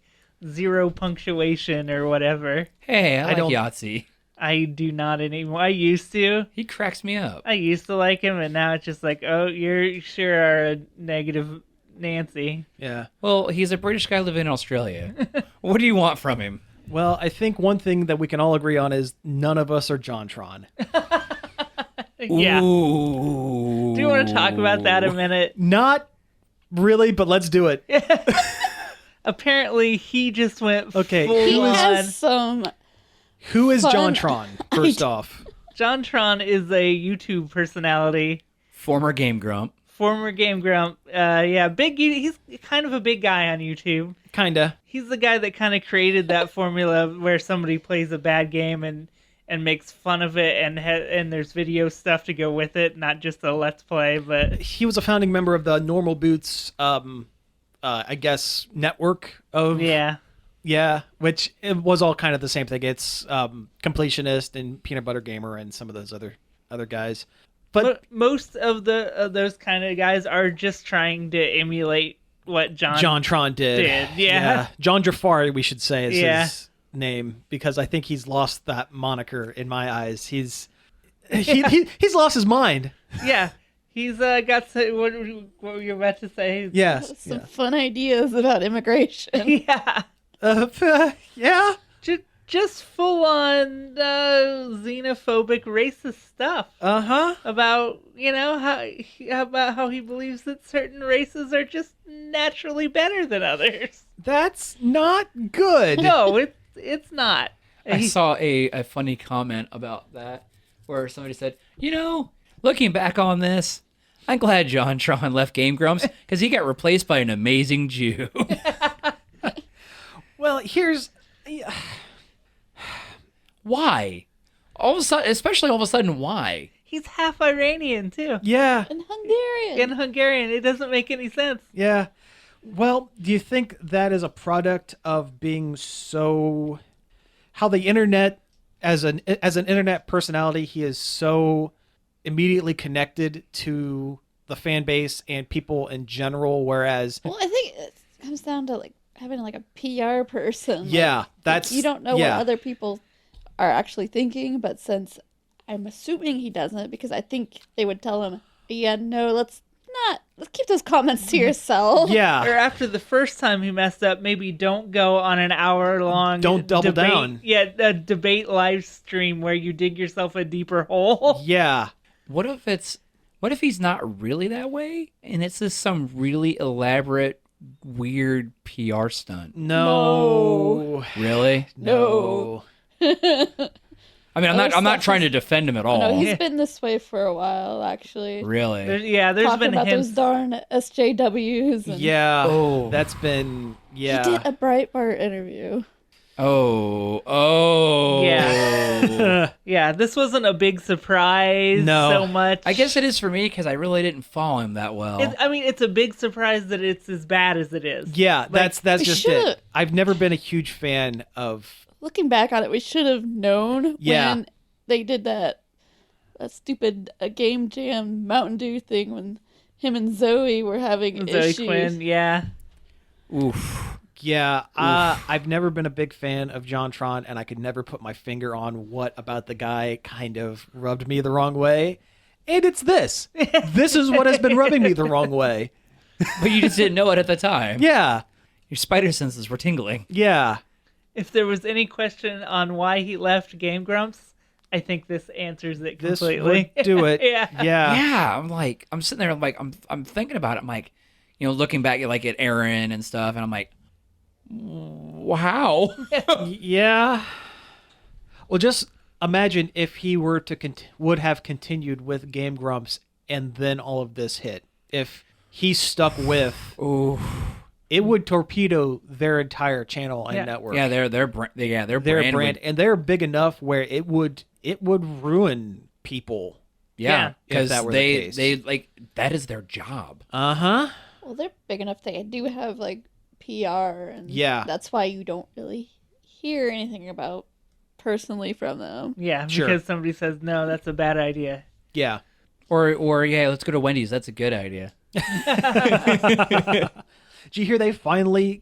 [SPEAKER 2] zero punctuation or whatever.
[SPEAKER 3] Hey, I
[SPEAKER 1] don't-
[SPEAKER 3] like Yahtzee.
[SPEAKER 2] I do not anymore. I used to.
[SPEAKER 3] He cracks me up.
[SPEAKER 2] I used to like him, and now it's just like, oh, you sure are a negative Nancy.
[SPEAKER 1] Yeah.
[SPEAKER 3] Well, he's a British guy living in Australia. What do you want from him?
[SPEAKER 1] Well, I think one thing that we can all agree on is none of us are JonTron.
[SPEAKER 2] Yeah.
[SPEAKER 3] Ooh.
[SPEAKER 2] Do you want to talk about that a minute?
[SPEAKER 1] Not really, but let's do it.
[SPEAKER 2] Apparently, he just went
[SPEAKER 1] Okay,
[SPEAKER 2] full
[SPEAKER 4] He
[SPEAKER 2] on.
[SPEAKER 4] has some.
[SPEAKER 1] Who is
[SPEAKER 4] Fun.
[SPEAKER 1] JonTron, first off?
[SPEAKER 2] JonTron is a YouTube personality,
[SPEAKER 3] Former Game Grump.
[SPEAKER 2] former Game Grump. Big. He's kind of a big guy on YouTube.
[SPEAKER 1] Kinda.
[SPEAKER 2] He's the guy that kind of created that formula where somebody plays a bad game and makes fun of it, and there's video stuff to go with it, not just a let's play. But
[SPEAKER 1] He was a founding member of the Normal Boots, I guess, network of... Yeah, which it was all kind of the same thing. It's Completionist and Peanut Butter Gamer and some of those other guys. But
[SPEAKER 2] most of those kind of guys are just trying to emulate what
[SPEAKER 1] JonTron did.
[SPEAKER 2] Yeah.
[SPEAKER 1] John Jafari, we should say, is his name, because I think he's lost that moniker in my eyes. He's lost his mind.
[SPEAKER 2] Yeah. He's got what were you about to say?
[SPEAKER 1] Yeah.
[SPEAKER 4] Some fun ideas about immigration.
[SPEAKER 2] Yeah.
[SPEAKER 1] Yeah.
[SPEAKER 2] Just full on xenophobic, racist stuff
[SPEAKER 1] Uh-huh.
[SPEAKER 2] about how he believes that certain races are just naturally better than others.
[SPEAKER 1] That's not good.
[SPEAKER 2] No, it's not.
[SPEAKER 3] I saw a funny comment about that where somebody said, looking back on this, I'm glad JonTron left Game Grumps because he got replaced by an amazing Jew.
[SPEAKER 1] Well, here's...
[SPEAKER 3] Why? All of a sudden, why?
[SPEAKER 2] He's half Iranian too,
[SPEAKER 1] Yeah.
[SPEAKER 4] And Hungarian.
[SPEAKER 2] and Hungarian. It doesn't make any sense.
[SPEAKER 1] Yeah. Well, do you think that is a product of being so... How the internet, as an internet personality, he is so immediately connected to the fan base and people in general, whereas...
[SPEAKER 4] Well, I think it comes down to like having like a PR person.
[SPEAKER 1] Yeah,
[SPEAKER 4] Like,
[SPEAKER 1] that's...
[SPEAKER 4] you don't know
[SPEAKER 1] yeah.
[SPEAKER 4] what other people are actually thinking, but since I'm assuming he doesn't, because I think they would tell him, yeah, no, let's keep those comments to yourself.
[SPEAKER 1] Yeah.
[SPEAKER 2] Or after the first time he messed up, maybe don't go on an hour-long
[SPEAKER 1] Don't double
[SPEAKER 2] debate,
[SPEAKER 1] down.
[SPEAKER 2] Yeah, a debate live stream where you dig yourself a deeper hole.
[SPEAKER 1] Yeah.
[SPEAKER 3] What if he's not really that way and it's just some really elaborate, weird PR stunt?
[SPEAKER 1] No.
[SPEAKER 3] Really?
[SPEAKER 1] No.
[SPEAKER 3] I mean, I'm not trying to defend him at all.
[SPEAKER 4] No, he's been this way for a while, actually.
[SPEAKER 3] Really?
[SPEAKER 2] There's
[SPEAKER 4] Talking
[SPEAKER 2] been
[SPEAKER 4] about
[SPEAKER 2] hints.
[SPEAKER 4] those darn SJWs. And
[SPEAKER 1] Yeah.
[SPEAKER 3] Oh.
[SPEAKER 1] That's been... Yeah.
[SPEAKER 4] He did a Breitbart interview.
[SPEAKER 3] Oh.
[SPEAKER 2] Yeah. Yeah, this wasn't a big surprise
[SPEAKER 1] No.
[SPEAKER 2] so much.
[SPEAKER 3] I guess it is for me because I really didn't follow him that well.
[SPEAKER 2] It's a big surprise that it's as bad as it is.
[SPEAKER 1] Yeah, that's
[SPEAKER 4] we
[SPEAKER 1] just
[SPEAKER 4] should've-
[SPEAKER 1] it. I've never been a huge fan of...
[SPEAKER 4] Looking back on it, we should have known
[SPEAKER 1] Yeah.
[SPEAKER 4] when they did that stupid Game Jam Mountain Dew thing when him and Zoe were having
[SPEAKER 2] Zoe
[SPEAKER 4] issues.
[SPEAKER 2] Quinn, yeah.
[SPEAKER 3] Oof.
[SPEAKER 1] Yeah, I've never been a big fan of JonTron, and I could never put my finger on what about the guy kind of rubbed me the wrong way. And it's this. This is what has been rubbing me the wrong way.
[SPEAKER 3] But you just didn't know it at the time.
[SPEAKER 1] Yeah,
[SPEAKER 3] Your spider senses were tingling.
[SPEAKER 1] yeah.
[SPEAKER 2] If there was any question on why he left Game Grumps, I think this answers it
[SPEAKER 1] This
[SPEAKER 2] completely.
[SPEAKER 1] would do it.
[SPEAKER 2] Yeah.
[SPEAKER 1] Yeah.
[SPEAKER 3] Yeah, I'm sitting there, I'm thinking about it. I'm like, looking back at Aaron and stuff, and I'm like, wow.
[SPEAKER 1] Yeah. Well, just imagine if he were to would have continued with Game Grumps and then all of this hit. If he stuck with,
[SPEAKER 3] Ooh.
[SPEAKER 1] it would torpedo their entire channel and
[SPEAKER 2] Yeah.
[SPEAKER 1] network.
[SPEAKER 3] Yeah, their brand. Yeah, their
[SPEAKER 1] Their
[SPEAKER 3] brand.
[SPEAKER 1] brand, and they're big enough where it would ruin people.
[SPEAKER 3] Yeah,
[SPEAKER 1] If
[SPEAKER 3] because
[SPEAKER 1] that were the case.
[SPEAKER 3] they that is their job.
[SPEAKER 1] Uh-huh.
[SPEAKER 4] Well, they're big enough. They do have like PR, and
[SPEAKER 1] Yeah.
[SPEAKER 4] that's why you don't really hear anything about personally from them.
[SPEAKER 2] Yeah,
[SPEAKER 1] Sure.
[SPEAKER 2] because somebody says, no, that's a bad idea.
[SPEAKER 1] Yeah.
[SPEAKER 3] Or yeah, let's go to Wendy's. That's a good idea.
[SPEAKER 1] Did you hear they finally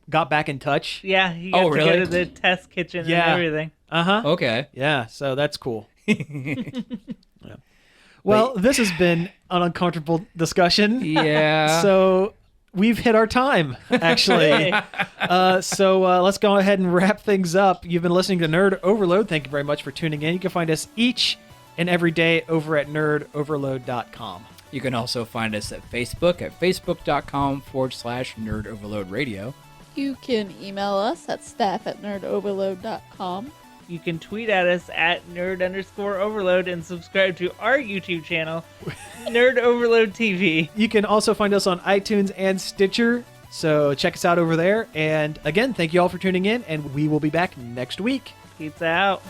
[SPEAKER 1] got back in touch?
[SPEAKER 2] Yeah, you got to
[SPEAKER 3] really?
[SPEAKER 2] go to the test kitchen
[SPEAKER 1] Yeah.
[SPEAKER 2] and everything.
[SPEAKER 1] Uh-huh.
[SPEAKER 3] Okay.
[SPEAKER 1] Yeah, so that's cool. Yeah. Well, this has been an uncomfortable discussion.
[SPEAKER 3] Yeah.
[SPEAKER 1] So we've hit our time, actually. So let's go ahead and wrap things up. You've been listening to Nerd Overload. Thank you very much for tuning in. You can find us each and every day over at nerdoverload.com.
[SPEAKER 3] You can also find us at Facebook at facebook.com/Nerd Overload Radio.
[SPEAKER 4] You can email us at staff@nerdoverload.com.
[SPEAKER 2] You can tweet at us at nerd_overload and subscribe to our YouTube channel, Nerd Overload TV.
[SPEAKER 1] You can also find us on iTunes and Stitcher. So check us out over there. And again, thank you all for tuning in, and we will be back next week.
[SPEAKER 2] Pizza out.